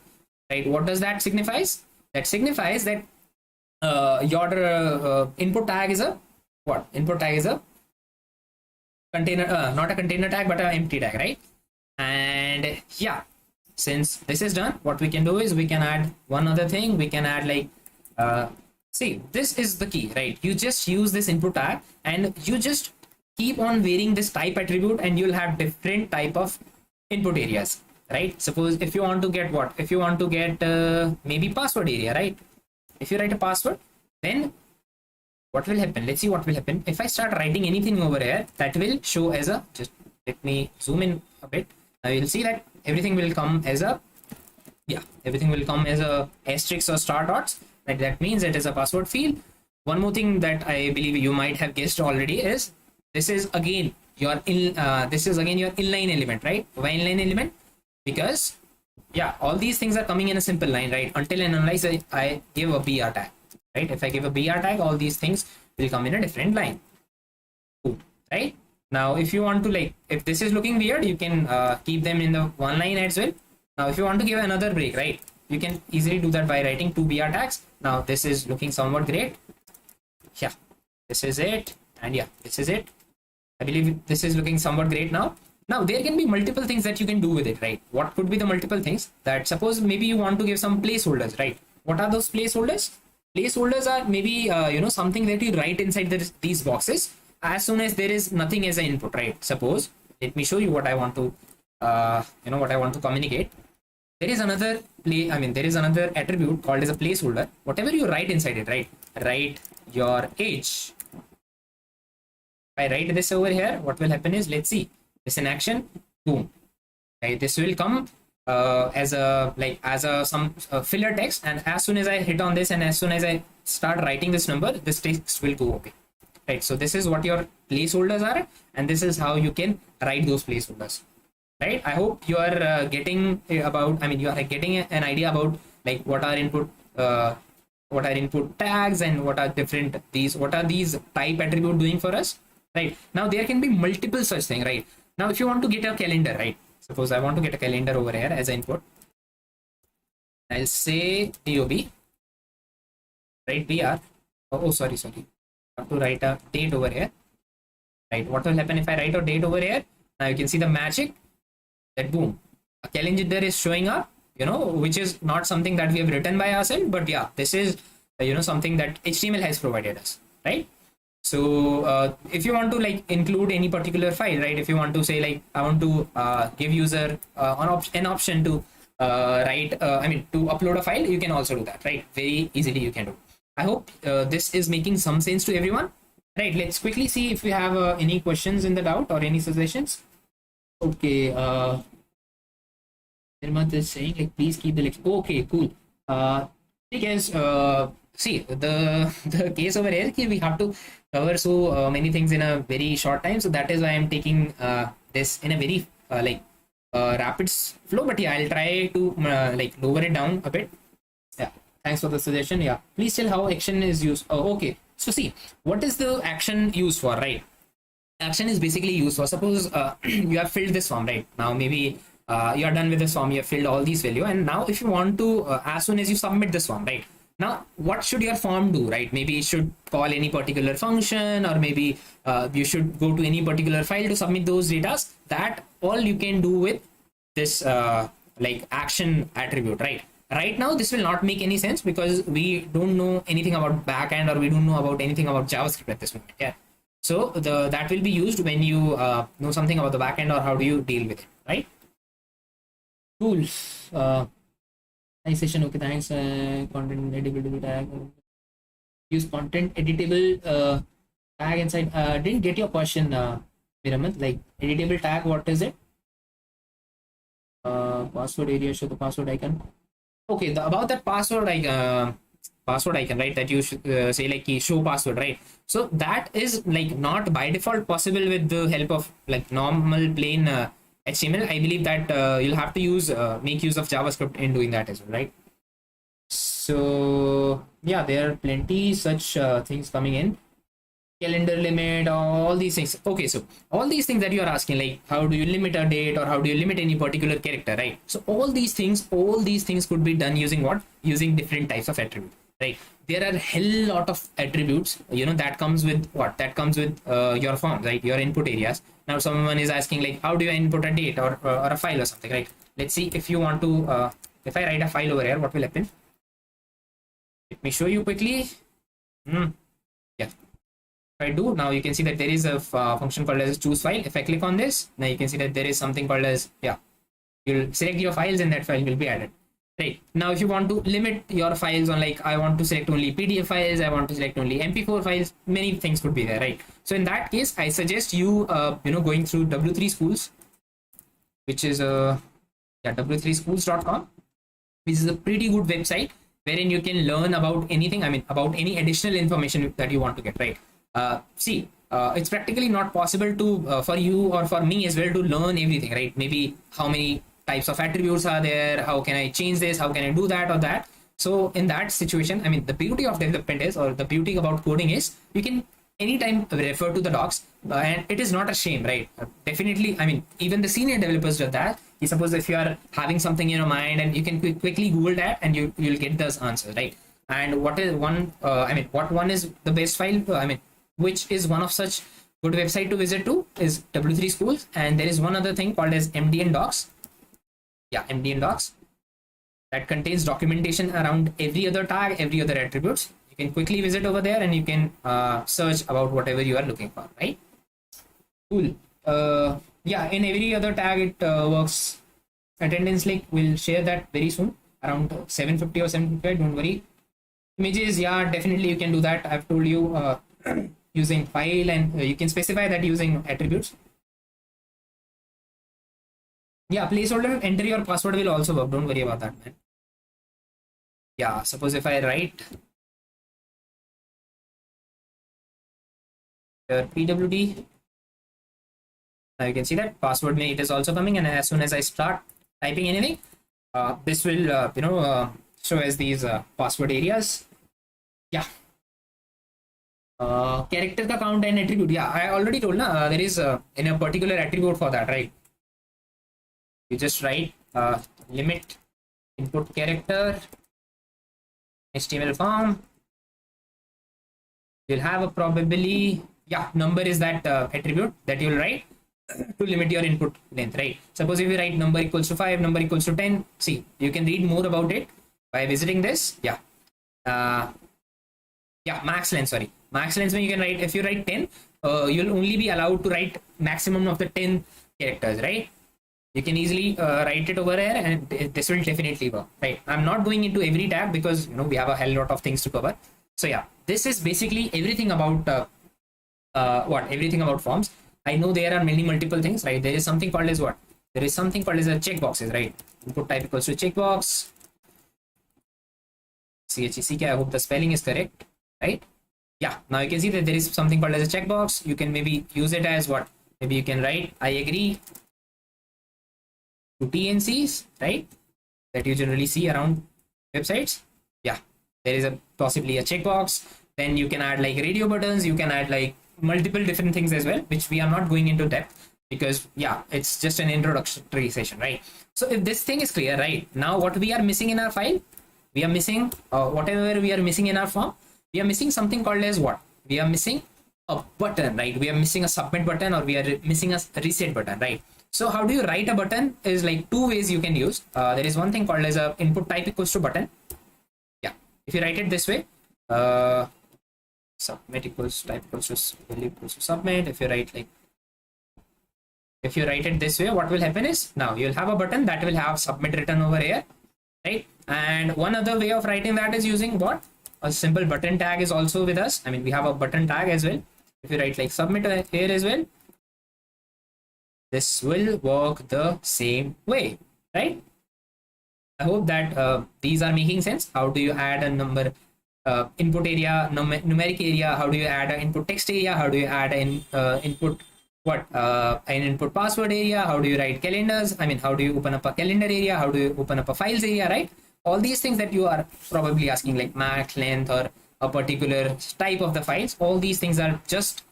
right? What does that signifies? That signifies that your input tag is a what? Input tag is a container, not a container tag, but an empty tag, right? And yeah, since this is done, what we can do is, we can add one other thing. We can add like see, this is the key, right? You just use this input tag, and you just keep on varying this type attribute, and you'll have different type of input areas, right? Suppose if you want to get what, if you want to get maybe password area, right? If you write a password, then what will happen? Let's see what will happen. If I start writing anything over here, that will show as a, just let me zoom in a bit. Now you'll see that everything will come as a, yeah, everything will come as a asterisk or star dots. Like that means it is a password field. One more thing that I believe you might have guessed already is, this is again your inline element, right? Why inline element? Because yeah, all these things are coming in a simple line, right? Until and unless I give a br tag, right? If I give a br tag, all these things will come in a different line, right? Now if you want to, like, if this is looking weird, you can keep them in the one line as well. Now if you want to give another break, right, you can easily do that by writing 2 br tags. Now this is looking somewhat great. Yeah, this is it. And yeah, this is it. I believe this is looking somewhat great now. Now there can be multiple things that you can do with it, right? What could be the multiple things? That suppose maybe you want to give some placeholders, right? What are those placeholders? Placeholders are maybe something that you write inside these boxes as soon as there is nothing as an input, right? Suppose, let me show you what I want to what I want to communicate. There is another there is another attribute called as a placeholder. Whatever you write inside it, right? Write your age. If I write this over here, what will happen is, let's see, this in action, boom. Right, this will come as a some filler text, and as soon as I hit on this and as soon as I start writing this number, this text will go away. Right, so this is what your placeholders are, and this is how you can write those placeholders. Right, I hope you are getting about, you are getting an idea about like what are input tags and what are these type attribute doing for us. Right, now there can be multiple such thing. Right, now if you want to get a calendar, right, suppose I want to get a calendar over here as an input, I'll say dob, right, br, oh sorry, I have to write a date over here. Right, what will happen if I write a date over here? Now you can see the magic, that boom, a calendar is showing up, which is not something that we have written by ourselves, but yeah, this is something that HTML has provided us, right? So if you want to like include any particular file, right, if you want to say like I want to give user an option to to upload a file, you can also do that, right? Very easily you can do. I hope this is making some sense to everyone. Right, let's quickly see if we have any questions in the doubt or any suggestions. Okay, Nirmat is saying like please keep the lecture. Okay, cool. Because see the case over here, we have to cover so many things in a very short time, so that is why I'm taking this in a very rapid flow. But yeah, I'll try to lower it down a bit. Yeah, thanks for the suggestion. Yeah, please tell how action is used. Oh, okay. So see, what is the action used for, right? Action is basically used for, suppose you have filled this form, right? Now maybe you are done with this form, you have filled all these value, and now if you want to as soon as you submit this form, right, now what should your form do, right? Maybe it should call any particular function, or maybe you should go to any particular file to submit those data. That all you can do with this action attribute, right? Right now this will not make any sense because we don't know anything about backend, or we don't know about anything about JavaScript at this moment. Yeah, so that will be used when you know something about the backend or how do you deal with it, right? Tools. Nice session. Okay, thanks. Content editable tag. Use content editable tag inside. Didn't get your question, Viramant. Like editable tag, what is it? Password area, show the password icon. Okay, about that password icon, right, that you should say like show password, right? So that is like not by default possible with the help of like normal plain HTML. I believe that you'll have to use make use of JavaScript in doing that as well, right? So yeah, there are plenty such things coming in. Calendar limit, all these things. Okay, so all these things that you are asking, like how do you limit a date, or how do you limit any particular character, right? So all these things could be done using what? Using different types of attributes, right? There are a hell lot of attributes, that comes with what? That comes with your form, right? Your input areas. Now someone is asking like how do you input a date or a file or something, right? Let's see if you want to if I write a file over here, what will happen? Let me show you quickly. Yeah, if I do, now you can see that there is a function called as choose file. If I click on this, now you can see that there is something called as, you'll select your files and that file will be added. Right, now if you want to limit your files on like I want to select only PDF files, I want to select only MP4 files, many things could be there, right? So in that case, I suggest you going through W3 Schools, which is w3schools.com, which is a pretty good website wherein you can learn about anything, about any additional information that you want to get, right? It's practically not possible to for you or for me as well to learn everything, right? Maybe how many types of attributes are there, how can I change this, how can I do that or that. So in that situation, the beauty of development is, or the beauty about coding is, you can anytime refer to the docs, and it is not a shame, right? Definitely, I mean, even the senior developers do that. Suppose if you are having something in your mind, and you can quickly Google that, and you'll get those answers, right? And what is one? I mean, what one is the best file? I mean, which is one of such good website to visit to is W3 Schools, and there is one other thing called as MDN Docs. Yeah, MDN Docs, that contains documentation around every other tag, every other attributes. You can quickly visit over there, and you can search about whatever you are looking for, right? Cool. Yeah, in every other tag it works. Attendance link, we'll share that very soon, around 750 or 755. Don't worry. Images, yeah, definitely you can do that. I've told you using file, and you can specify that using attributes. Yeah, placeholder, enter your password will also work. Don't worry about that, man. Yeah, suppose if I write your PWD, now you can see that password may it is also coming, and as soon as I start typing anything, this will show as these password areas. Yeah. Character ka count and attribute. Yeah, I already told there is in a particular attribute for that, right? You just write limit input character HTML form. You'll have a probably, yeah, number is that attribute that you'll write to limit your input length, right? Suppose if you write number equals to 5, number equals to 10, see, you can read more about it by visiting this. Yeah. Yeah, max length, sorry. Max length when you can write, if you write 10, you'll only be allowed to write maximum of the 10 characters, right? You can easily write it over here, and this will definitely work, right? I'm not going into every tab because we have a hell lot of things to cover. So yeah, this is basically everything about everything about forms. I know there are many multiple things, right? There is something called as what? There is something called as a checkboxes, right? Input type equals to checkbox. CHECK, I hope the spelling is correct, right? Yeah, now you can see that there is something called as a checkbox. You can maybe use it as what? Maybe you can write I agree to TNCs, right? That you generally see around websites. Yeah, there is possibly a checkbox. Then you can add like radio buttons. You can add like multiple different things as well, which we are not going into depth because yeah, it's just an introductory session, right? So if this thing is clear, right? Now what we are missing in our file, we are missing whatever we are missing in our form. We are missing something called as what? We are missing a button, right? We are missing a submit button, or we are missing a reset button, right? So how do you write a button is like two ways you can use. There is one thing called as a input type equals to button. Yeah, if you write it this way, submit equals type equals to value equals to submit. If you write it this way, what will happen is now you'll have a button that will have submit written over here, right? And one other way of writing that is using what? A simple button tag is also with us. I mean, we have a button tag as well. If you write like submit here as well, this will work the same way, right? I hope that these are making sense. How do you add a number input area, numeric area? How do you add an input text area? How do you add an input an input password area? How do you write calendars? I mean, how do you open up a calendar area? How do you open up a files area, right? All these things that you are probably asking, like max length or a particular type of the files, all these things are just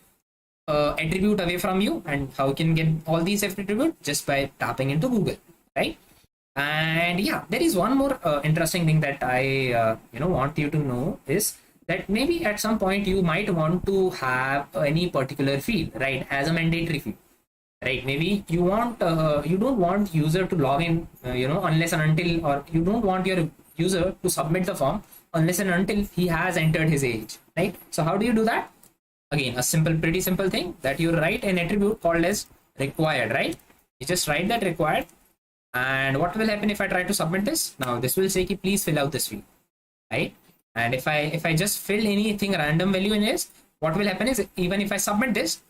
attribute away from you. And how you can get all these attributes? Just by tapping into Google, right? And yeah, there is one more interesting thing that I want you to know is that maybe at some point you might want to have any particular field, right, as a mandatory field, right? Maybe you want you don't want user to log in unless and until, or you don't want your user to submit the form unless and until he has entered his age, right? So how do you do that? Again, pretty simple thing that you write an attribute called as required, right? You just write that required, and what will happen if I try to submit this? Now this will say please fill out this field, right? And if I just fill anything random value in this, what will happen is even if I submit this,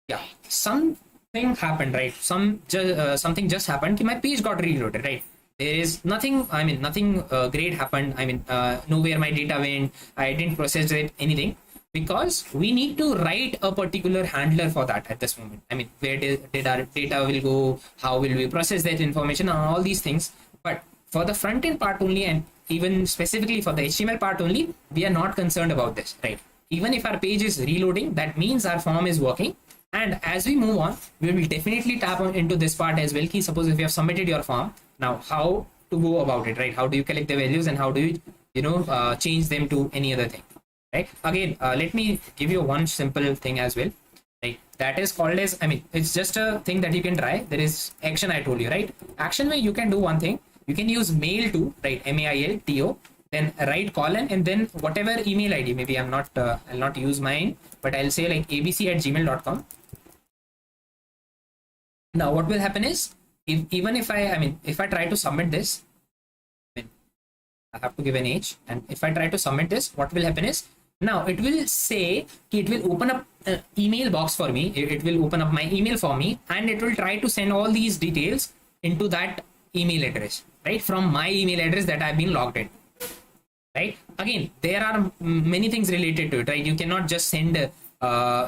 yeah, something happened, right? Something just happened. My page got reloaded, right? There is nothing. I mean, nothing great happened. I mean, nowhere my data went. I didn't process it, anything, because we need to write a particular handler for that at this moment. I mean, where did our data will go? How will we process that information? And all these things. But for the front end part only, and even specifically for the HTML part only, we are not concerned about this, right? even if our page is reloading, that means our form is working. And as we move on, we will definitely tap on into this part as well. Suppose if you have submitted your form, now how to go about it, right? How do you collect the values and how do you change them to any other thing, right? Again, let me give you one simple thing as well, right? That is called as, I mean, it's just a thing that you can try. There is action, I told you, right? Action where you can do one thing. You can use mail to, right? MAILTO, then write colon, and then whatever email ID, maybe I'm not, I'll not use mine, but I'll say like abc@gmail.com. Now what will happen is, even if if I try to submit this, I have to give an age, and if I try to submit this, what will happen is, now it will say, it will open up an email box for me, it will open up my email for me, and it will try to send all these details into that email address, right? From my email address that I've been logged in, right? Again, there are many things related to it, right? You cannot just send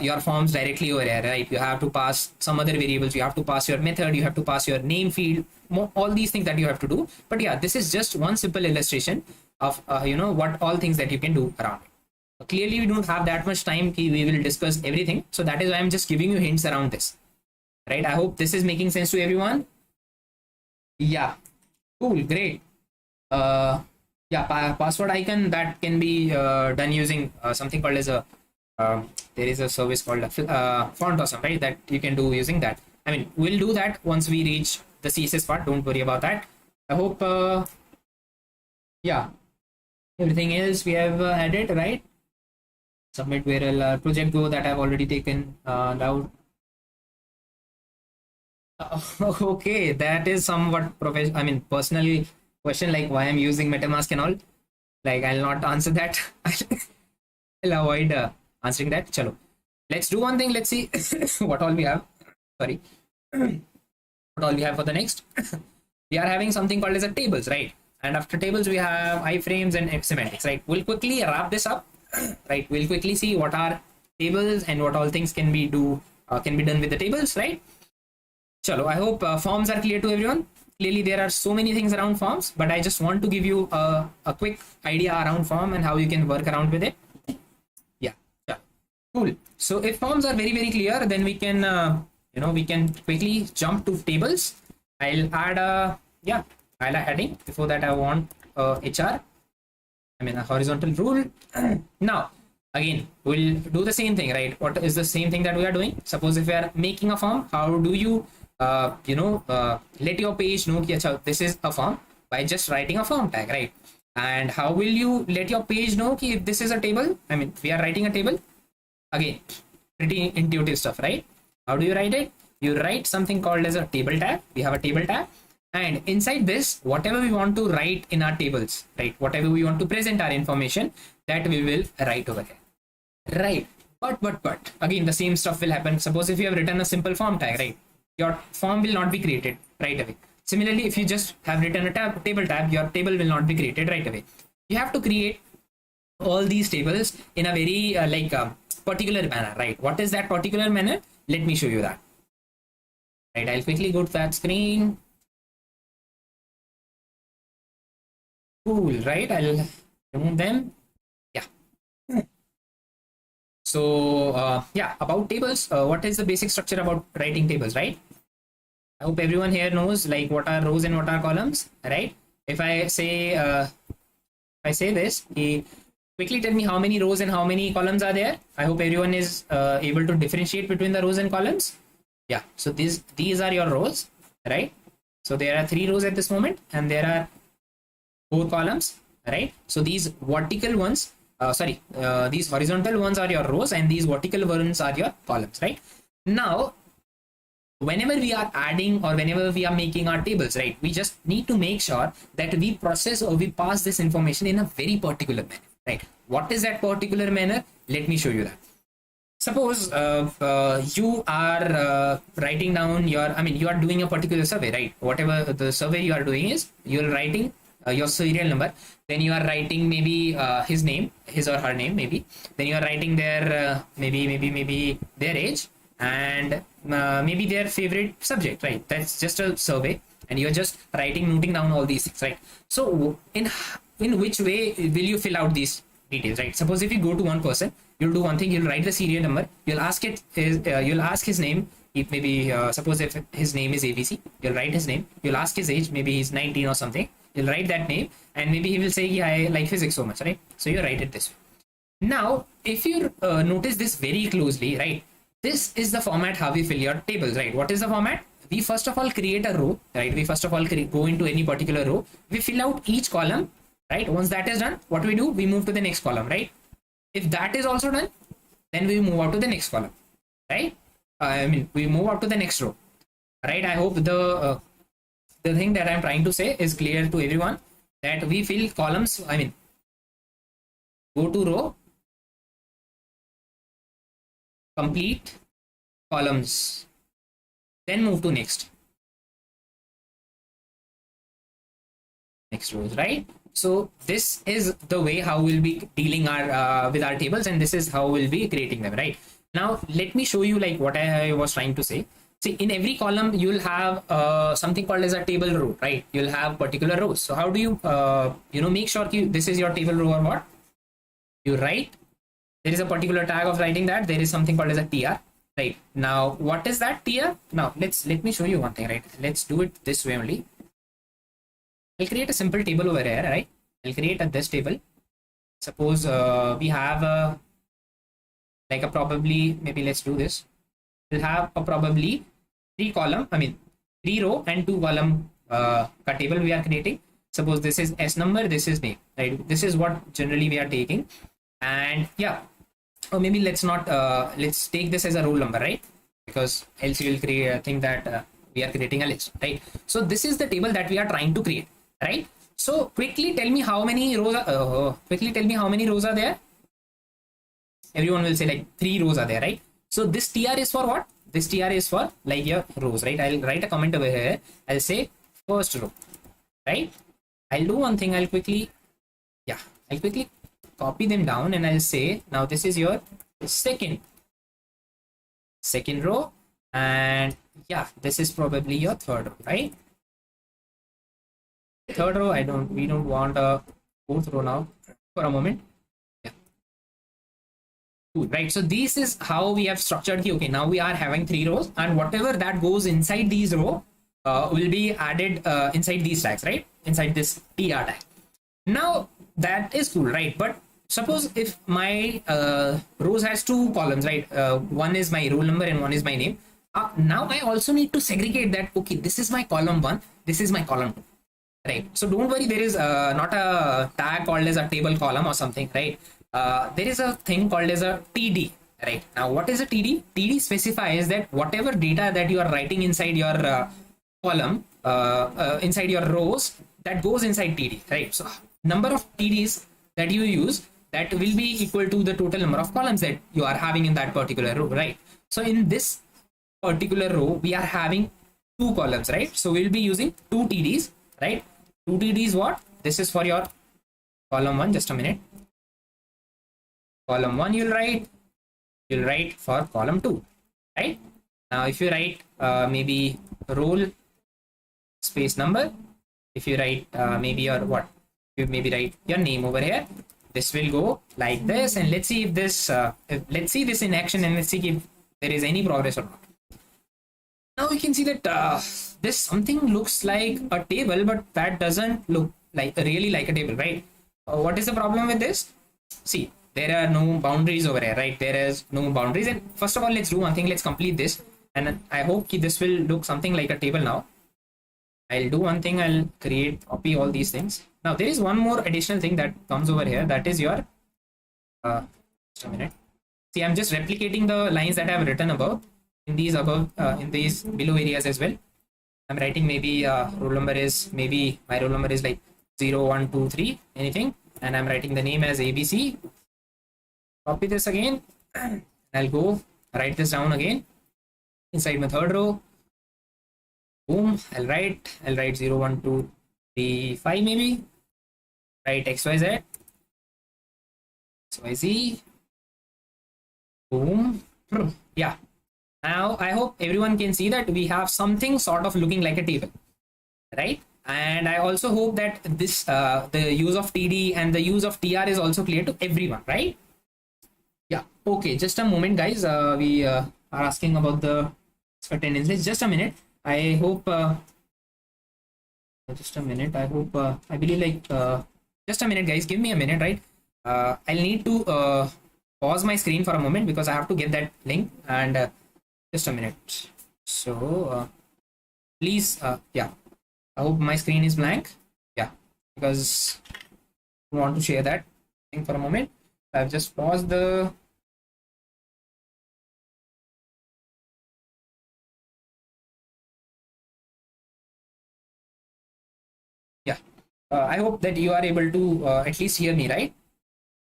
your forms directly over here, right? You have to pass some other variables, you have to pass your method, you have to pass your name field, all these things that you have to do. But yeah, this is just one simple illustration of what all things that you can do around it. Clearly we don't have that much time, we will discuss everything, so that is why I'm just giving you hints around this, right? I hope this is making sense to everyone. Yeah, cool, great. Yeah, password icon, that can be done using something called as a there is a service called Font Awesome, right? That you can do using that. I mean, we'll do that once we reach the CSS part. Don't worry about that. I hope, yeah, everything else we have added, right? Submit where project go, that I've already taken down. Okay, that is somewhat professional. I mean, personal question, like why I'm using MetaMask and all. Like, I'll not answer that. I'll avoid answering that. Chalo, let's do one thing. Let's see what all we have. Sorry, what all we have for the next. We are having something called as a tables, right? And after tables, we have iframes and semantics, right? We'll quickly wrap this up, right? We'll quickly see what are tables and what all things can be done with the tables, right? Chalo, I hope forms are clear to everyone. Clearly, there are so many things around forms, but I just want to give you a quick idea around form and how you can work around with it. Yeah, cool. So if forms are very, very clear, then we can, we can quickly jump to tables. I'll add I'll add heading. Before that, I want HR. I mean, a horizontal rule. Now, again, we'll do the same thing, right? What is the same thing that we are doing? Suppose if we are making a form, how do you let your page know that this is a form? By just writing a form tag, right? And how will you let your page know if this is a table? I mean, we are writing a table. Again, pretty intuitive stuff, right? How do you write it? You write something called as a table tag. We have a table tag, and inside this, whatever we want to write in our tables, right? Whatever we want to present our information, that we will write over here, right? But again, the same stuff will happen. Suppose if you have written a simple form tag, right? Your form will not be created right away. Similarly, if you just have written a table tag, your table will not be created right away. You have to create all these tables in a very particular manner, right? What is that particular manner? Let me show you that. Right, I'll quickly go to that screen. Cool, right? I'll remove them. Yeah. So about tables, what is the basic structure about writing tables, right? I hope everyone here knows like what are rows and what are columns, right? If I say this, quickly tell me how many rows and how many columns are there. I hope everyone is able to differentiate between the rows and columns. Yeah, so these are your rows, right? So there are 3 rows at this moment, and there are 4 columns, right? So these vertical ones, these horizontal ones are your rows, and these vertical ones are your columns, right? Now, whenever we are adding or whenever we are making our tables, right, we just need to make sure that we process or we pass this information in a very particular manner, right? What is that particular manner? Let me show you that. Suppose you are writing down you are doing a particular survey, right? Whatever the survey you are doing is, you're writing your serial number, then you are writing maybe his or her name, maybe, then you are writing their maybe their age, and maybe their favorite subject, right? That's just a survey, and you're just noting down all these things, right? So in which way will you fill out these details, right? Suppose if you go to one person you'll do one thing. You'll write the serial number. You'll ask you'll ask his name. If maybe suppose if his name is ABC, you'll write his name. You'll ask his age. Maybe he's 19 or something. You'll write that name, and maybe he will say, yeah, I like physics so much, right? So you write it this way. Now, if you notice this very closely, right? This is the format how we fill your tables, right? What is the format? We first of all create a row, right? We first of all go into any particular row. We fill out each column, right? Once that is done, what we do? We move to the next column, right? If that is also done, then we move out to the next column, right? We move out to the next row, right? I hope the thing that I'm trying to say is clear to everyone, that we fill columns. Go to row, complete columns, then move to next rows, right? So this is the way how we'll be dealing our with our tables, and this is how we'll be creating them, right? Now let me show you like what I was trying to say. See, in every column you'll have something called as a table row, right? You'll have particular rows. So how do you make sure this is your table row or what? You write, there is a particular tag of writing that there is something called as a tr, right? Now what is that tr? Now let me show you one thing, right? Let's do it this way only. I'll create a simple table over here, right? I'll create this table. Suppose we have like a probably, maybe let's do this. We'll have a probably 3 row and 2 column table we are creating. Suppose this is S number, this is name, right? This is what generally we are taking. And yeah, or maybe let's not let's take this as a roll number, right? Because else you will create think that we are creating a list, right? So this is the table that we are trying to create, right? So quickly tell me how many rows are there. Everyone will say like 3 rows are there, right? So this tr is for what? This tr is for like your rows, right? I'll write a comment over here. I'll say first row, right? I'll do one thing. I'll quickly copy them down, and I'll say now this is your second row, and yeah, this is probably your third row, right? Third row, we don't want a fourth row now for a moment. Yeah. Cool, right? So this is how we have structured. Okay, now we are having 3 rows, and whatever that goes inside these rows will be added inside these tags, right? Inside this tr tag. Now that is cool, right? But suppose if my rows has 2 columns, right? One is my roll number and one is my name. Now I also need to segregate that. Okay, this is my column 1, this is my column 2, right? So don't worry, there is not a tag called as a table column or something, right? There is a thing called as a td, right? Now what is a td? Td specifies that whatever data that you are writing inside your column, inside your rows, that goes inside td, right? So number of tds that you use, that will be equal to the total number of columns that you are having in that particular row, right? So in this particular row we are having 2 columns, right? So we'll be using 2 tds, right? 2 tds what? This is for your column 1. Just a minute. Column 1 you'll write for column 2, right? Now if you write maybe roll space number, if you write maybe your what, you maybe write your name over here, this will go like this. And let's see if this let's see this in action, and let's see if there is any progress or not. Now we can see that this something looks like a table, but that doesn't look like really like a table, right? What is the problem with this? See, there are no boundaries over here, right? There is no boundaries. And first of all, let's do one thing. Let's complete this, and I hope this will look something like a table now. I'll do one thing. I'll copy all these things. Now there is one more additional thing that comes over here. That is your just a minute. See, I'm just replicating the lines that I have written above in these below areas as well. I'm writing maybe roll number is, maybe my roll number is like 0, 1, 2, 3, anything, and I'm writing the name as ABC. Copy this again. I'll go write this down again inside my third row. Boom. I'll write 0, 1, 2, 3, 5 maybe. Write XYZ. XYZ. Boom. Yeah. Now I hope everyone can see that we have something sort of looking like a table, right? And I also hope that this the use of td and the use of tr is also clear to everyone, right? Yeah. Okay, just a moment, guys. We are asking about the attendance list. Just a minute. I hope. Just a minute. I hope. I believe like. Just a minute, guys. Give me a minute, right? I'll need to pause my screen for a moment because I have to get that link. And just a minute. So please, yeah. I hope my screen is blank. Yeah, because I want to share that thing for a moment. I've just paused the. Yeah, I hope that you are able to at least hear me, right?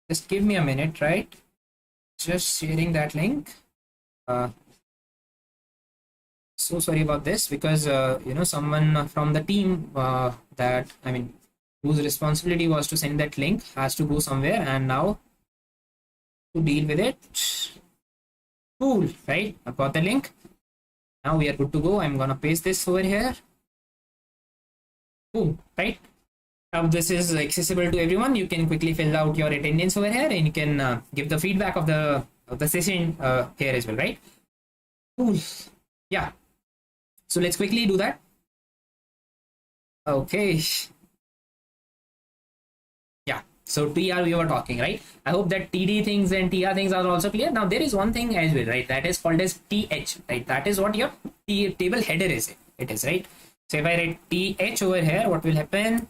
Just give me a minute, right? Just sharing that link. So sorry about this because someone from the team that I mean whose responsibility was to send that link has to go somewhere, and now to deal with it. Cool, right? I've got the link. Now we are good to go. I'm gonna paste this over here. Boom, right? Now this is accessible to everyone. You can quickly fill out your attendance over here, and you can give the feedback of the session here as well, right? Cool. Yeah. So let's quickly do that. Okay. Yeah. So TR we were talking, right? I hope that TD things and TR things are also clear. Now there is one thing as well, right? That is called as TH, right? That is what your table header is. It is, right? So if I write TH over here, what will happen?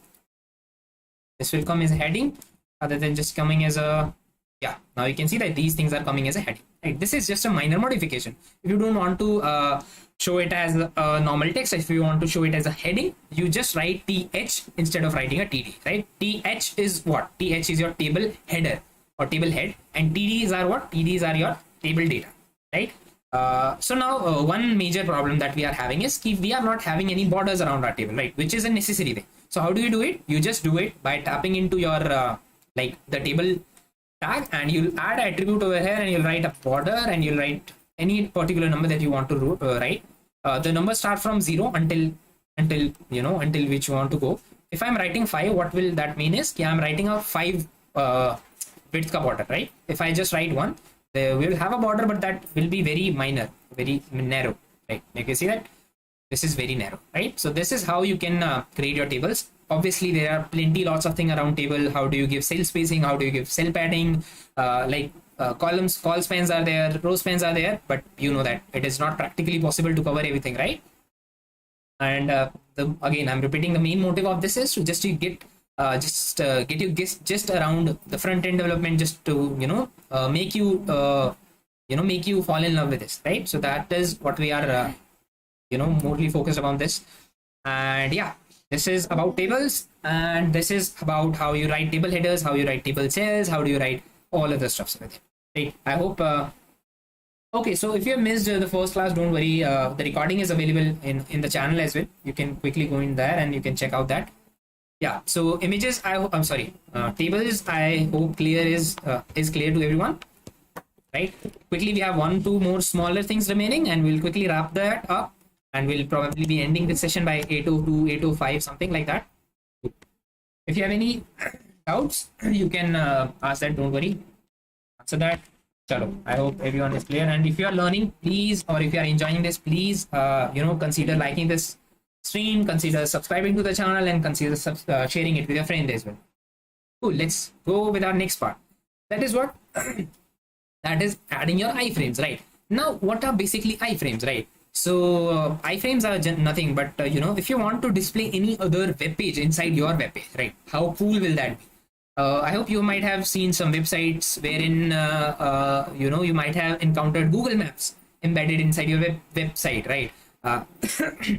This will come as a heading rather than just coming as a, yeah. Now you can see that these things are coming as a heading, right? This is just a minor modification. If you don't want to show it as a normal text, if you want to show it as a heading, you just write TH instead of writing a TD, right? TH is what? TH is your table header or table head, and TDs are what? TDs are your table data, right? So now one major problem that we are having is if we are not having any borders around our table, right? Which is a necessary thing. So how do you do it? You just do it by tapping into your like the table tag, and you'll add an attribute over here, and you'll write a border, and you'll write any particular number that you want to write. The numbers start from 0 until which you want to go. If I'm writing 5, what will that mean is I'm writing a 5 width ka border, right? If I just write 1, we will have a border, but that will be very minor, very narrow, right? You can see that this is very narrow, right? So this is how you can create your tables. Obviously there are lots of things around table. How do you give cell spacing? How do you give cell padding? Columns, call spans are there, row spans are there, but you know that it is not practically possible to cover everything, right? And again, I'm repeating, the main motive of this is to just get you just around the front end development, just to make you make you fall in love with this, right? So that is what we are morely focused upon this. And yeah, this is about tables, and this is about how you write table headers, how you write table cells, how do you write all of the stuff with it, right? I hope okay, so if you have missed the first class, don't worry, the recording is available in the channel as well. You can quickly go in there and you can check out that. Yeah, so images, I'm sorry, tables, I hope clear is clear to everyone, right? Quickly, we have 1-2 more smaller things remaining, and we'll quickly wrap that up, and we'll probably be ending this session by 8:02, 8:05, something like that. If you have any doubts, you can ask that, don't worry, answer that. Chalo, I hope everyone is clear, and if you are learning, please, or if you are enjoying this, please consider liking this stream, consider subscribing to the channel, and consider sharing it with your friend as well. Cool, let's go with our next part. That is what that is adding your iframes, right? Now what are basically iframes, right? So iframes are nothing but if you want to display any other web page inside your web page, right? How cool will that be? I hope you might have seen some websites wherein you might have encountered Google Maps embedded inside your website, right?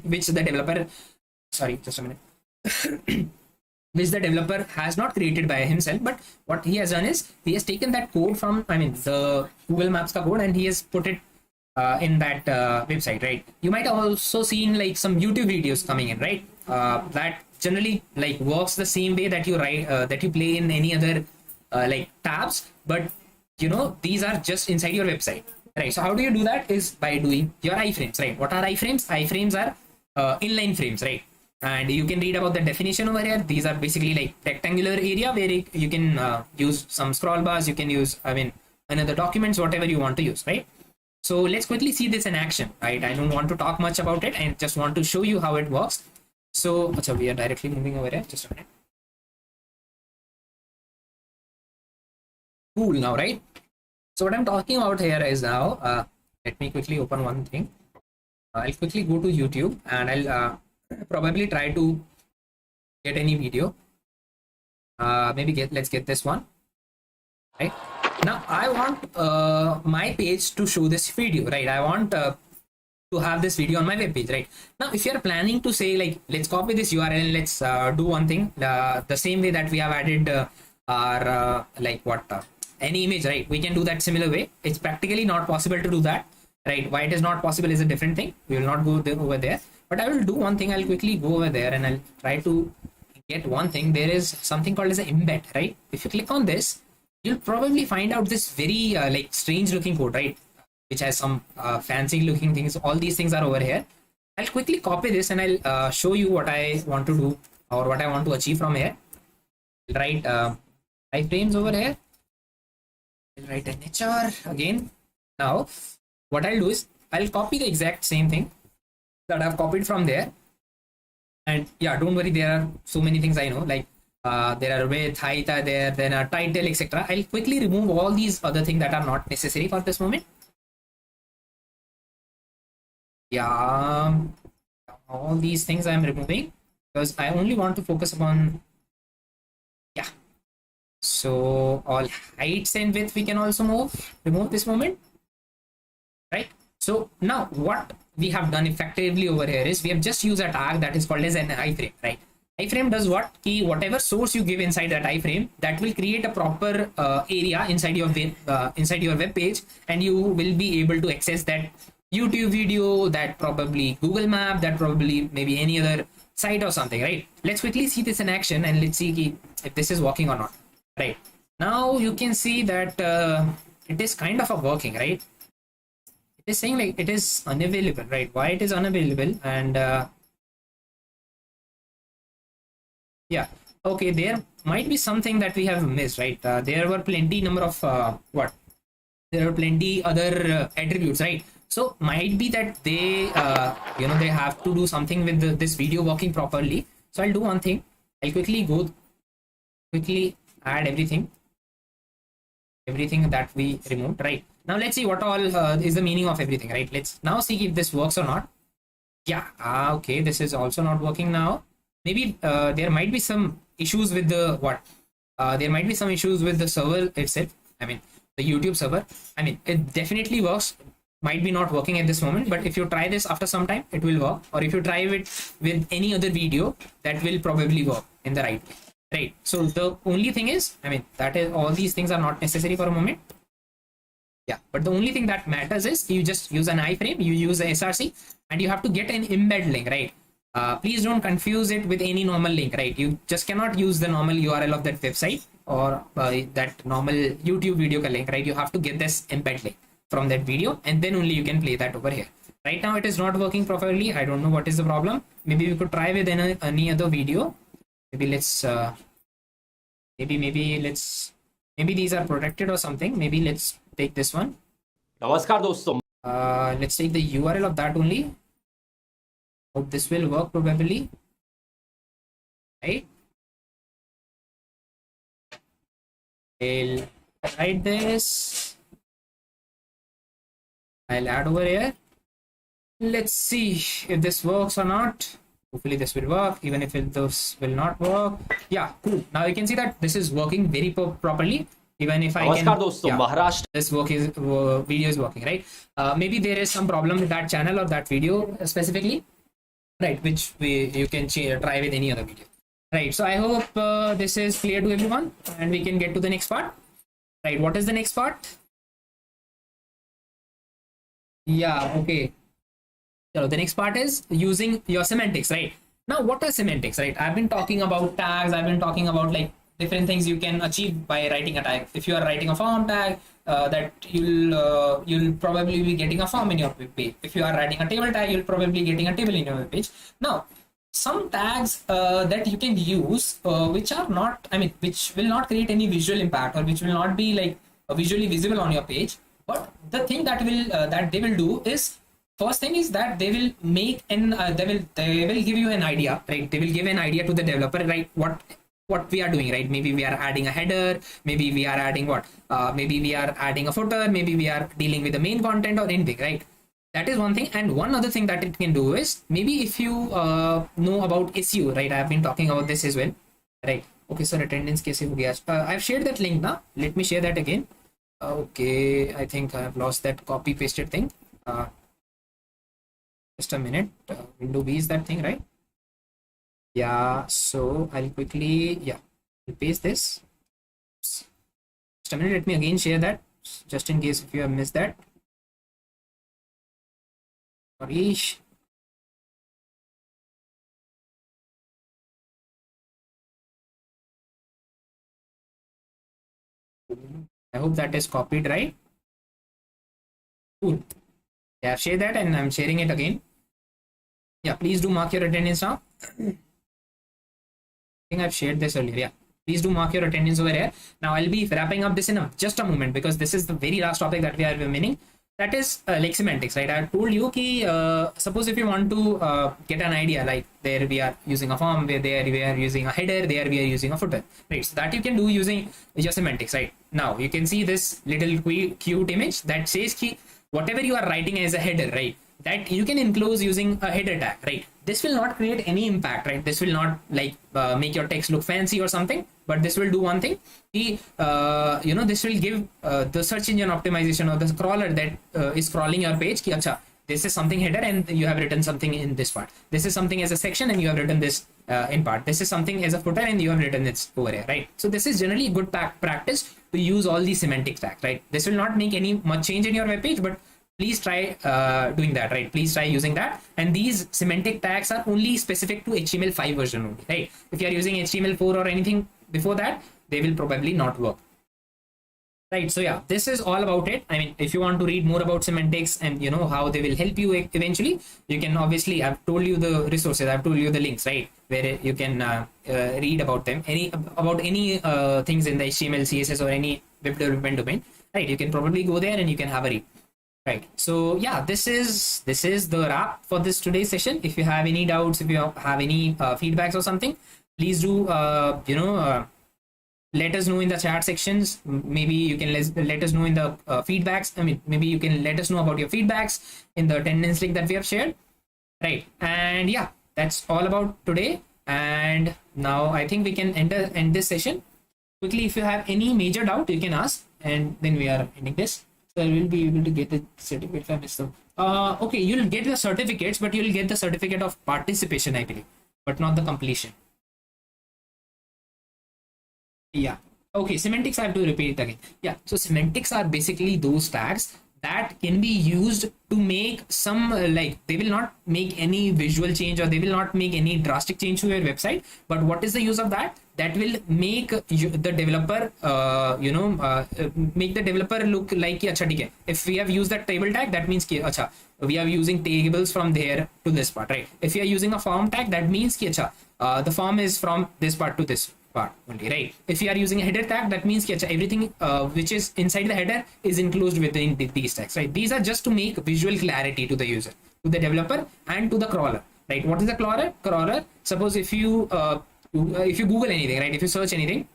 Which the developer, sorry, just a minute, which the developer has not created by himself, but what he has done is he has taken that code from, the Google Maps ka code, and he has put it in that website, right? You might have also seen like some YouTube videos coming in, right? That generally like works the same way that you write that you play in any other like tabs, but these are just inside your website, right? So how do you do that is by doing your iframes, right? What are iframes? Iframes are inline frames, right? And you can read about the definition over here. These are basically like rectangular area where you can use some scroll bars, you can use another documents, whatever you want to use, right? So let's quickly see this in action, right? I don't want to talk much about it. I just want to show you how it works. So we are directly moving over here. Just a minute. Cool now, right? So what I'm talking about here is now, let me quickly open one thing. I'll quickly go to YouTube and I'll probably try to get any video. Let's get this one, right? Now I want my page to show this video, right? I want to have this video on my web page, right? Now if you're planning to say like, let's copy this URL and let's do one thing, the same way that we have added our any image, right? We can do that similar way. It's practically not possible to do that, right? Why it is not possible is a different thing. We will not go over there, but I will do one thing. I'll quickly go over there and I'll try to get one thing. There is something called as an embed, right? If you click on this, you'll probably find out this very like strange looking code, right? Which has some fancy looking things. All these things are over here. I'll quickly copy this and I'll show you what I want to do or what I want to achieve from here. I'll write iframes over here. I'll write an HR again. Now what I'll do is I'll copy the exact same thing that I've copied from there. And yeah, don't worry, there are so many things I know, like there are width, height are there, then a title, etc. I'll quickly remove all these other things that are not necessary for this moment. Yeah, all these things I'm removing because I only want to focus upon, yeah. So all heights and width we can also remove this moment, right? So now what we have done effectively over here is we have just used a tag that is called as an iframe, right? Iframe does what? Whatever source you give inside that iframe, that will create a proper area inside your web page, and you will be able to access that YouTube video, that probably Google Map, that probably maybe any other site or something, right? Let's quickly see this in action and let's see if this is working or not, right? Now you can see that it is kind of working, right? It is saying like it is unavailable, right? Why it is unavailable? And yeah, okay, there might be something that we have missed, right? There were plenty number of there are plenty other attributes, right? So might be that they they have to do something with this video working properly. So I'll do one thing. I'll quickly add everything that we removed, right? Now let's see what all is the meaning of everything, right? Let's now see if this works or not. Yeah, okay, this is also not working now. Maybe there might be some issues with the there might be some issues with the server itself. I mean the YouTube server. I mean it definitely works. Might be not working at this moment, but if you try this after some time, it will work. Or if you try it with any other video, that will probably work in the right way, right? So the only thing is, I mean, that is all these things are not necessary for a moment. Yeah, but the only thing that matters is you just use an iframe, you use a SRC, and you have to get an embed link, right? Please don't confuse it with any normal link, right? You just cannot use the normal URL of that website or that normal YouTube video link, right? You have to get this embed link from that video, and then only you can play that over here. Right now it is not working properly. I don't know what is the problem. Maybe we could try with any other video. Maybe let's maybe these are protected or something. Maybe let's take this one. Namaskar dostum. Let's take the URL of that only. Hope this will work probably, right? I'll write this. I'll add over here. Let's see if this works or not. Hopefully this will work, even if this will not work. Yeah, cool. Now you can see that this is working very properly. Even if I can, this video is working, right? Maybe there is some problem with that channel or that video specifically, right? Which you can try with any other video, right? So I hope this is clear to everyone, and we can get to the next part, right? What is the next part? Yeah, okay. So the next part is using your semantics, right? Now what are semantics, right? I've been talking about tags. I've been talking about like different things you can achieve by writing a tag. If you are writing a form tag, that you'll probably be getting a form in your web page. If you are writing a table tag, you'll probably be getting a table in your web page. Now some tags that you can use which are not, I mean, which will not create any visual impact, or which will not be like visually visible on your page. But the thing that they will do is, first thing is that they will make an they will give you an idea, right? They will give an idea to the developer, right? What we are doing, right? Maybe we are adding a header, maybe we are adding maybe we are adding a footer, maybe we are dealing with the main content or anything, right? That is one thing. And one other thing that it can do is, maybe if you know about SEO, right? I have been talking about this as well, right? Okay, so attendance kaise ho gaya? I've shared that link now. Let me share that again. Okay, I think I have lost that copy pasted thing. Just a minute. Window B is that thing, right? Yeah, so I'll quickly I'll paste this. Just a minute, let me again share that, just in case if you have missed that. Sorry. I hope that is copied right. Cool. Yeah, share that, and I'm sharing it again. Yeah, please do mark your attendance now. I think I've shared this earlier. Yeah, please do mark your attendance over here. Now I'll be wrapping up this in just a moment, because this is the very last topic that we are remaining. That is like semantics, right? I told you ki suppose if you want to get an idea, like there we are using a form, where there we are using a header, there we are using a footer, right? So that you can do using your semantics, right? Now you can see this little cute image that says ki whatever you are writing as a header, right, that you can enclose using a header tag, right? This will not create any impact, right? This will not like make your text look fancy or something, but this will do one thing. This will give the search engine optimization, or the crawler that is crawling your page ki, acha, this is something header and you have written something in this part. This is something as a section and you have written this in part. This is something as a footer and you have written this over here, right? So this is generally good practice to use all these semantic tags, right? This will not make any much change in your web page, but please try doing that, right? Please try using that. And these semantic tags are only specific to HTML5 version only, right? If you are using HTML4 or anything before that, they will probably not work. Right, so yeah, this is all about it. I mean, if you want to read more about semantics and how they will help you eventually, you can obviously, I've told you the resources, I've told you the links, right, where you can read about them, about any things in the HTML, CSS or any web development domain, right? You can probably go there and you can have a read. Right, so yeah, this is the wrap for this today's session. If you have any doubts, if you have any feedbacks or something, please do let us know in the chat sections. Maybe you can let us know in the feedbacks. I mean, maybe you can let us know about your feedbacks in the attendance link that we have shared, right? And yeah, that's all about today. And now I think we can end this session quickly. If you have any major doubt, you can ask, and then we are ending this. So I will be able to get the certificate if I miss them. Okay, you'll get the certificates, but you'll get the certificate of participation, I believe, but not the completion. Yeah. Okay, semantics, I have to repeat it again. Yeah, so semantics are basically those tags that can be used to make some they will not make any visual change, or they will not make any drastic change to your website. But what is the use of that? That will make the developer make the developer look like ki, acha, hai. If we have used that table tag, that means ki, acha, we are using tables from there to this part, right? If you are using a form tag, that means ki, acha, the form is from this part to this part only, right? If you are using a header tag, that means ki, acha, everything which is inside the header is enclosed within these tags, right? These are just to make visual clarity to the user, to the developer, and to the crawler, right? What is the crawler? Suppose if you Google anything, right, if you search anything,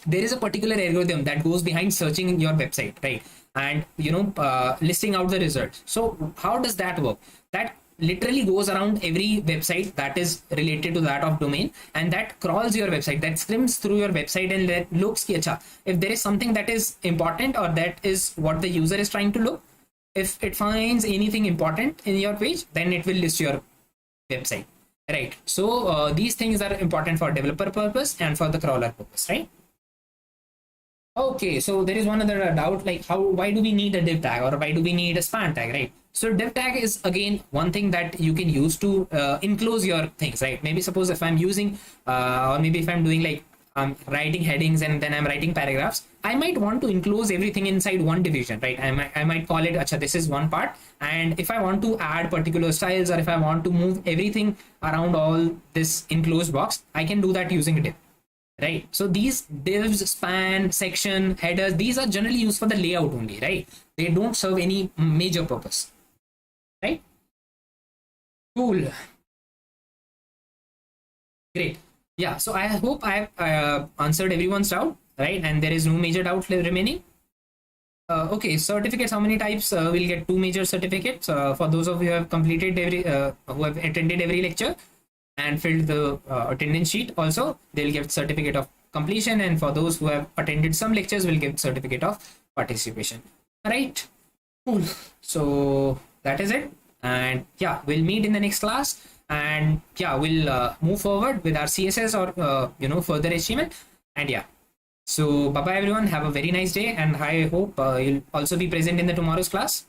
there is a particular algorithm that goes behind searching your website, right, and listing out the results. So how does that work? That literally goes around every website that is related to that of domain, and that crawls your website, that skims through your website, and that looks ki, acha, if there is something that is important, or that is what the user is trying to look, if it finds anything important in your page, then it will list your website, right? So these things are important for developer purpose and for the crawler purpose, right? Okay, so there is one other doubt, like why do we need a div tag, or why do we need a span tag, right? So div tag is again one thing that you can use to enclose your things, right? Maybe suppose if I'm using or maybe if I'm doing like I'm writing headings and then I'm writing paragraphs, I might want to enclose everything inside one division, right? I might call it, acha, this is one part, and if I want to add particular styles, or if I want to move everything around all this enclosed box, I can do that using a div. right? So these divs, span, section, headers, these are generally used for the layout only, right? They don't serve any major purpose, right? Cool. Great. Yeah, so I hope I've answered everyone's doubt, right? And there is no major doubt remaining. Okay, certificates. How many types? We'll get 2 major certificates. For those of you who have completed who have attended every lecture and filled the attendance sheet, also they'll get certificate of completion. And for those who have attended some lectures, will get certificate of participation. All right. Cool. So that is it. And yeah, we'll meet in the next class. And yeah, we'll move forward with our CSS or further HTML. And yeah. So bye bye everyone. Have a very nice day, and I hope you'll also be present in the tomorrow's class.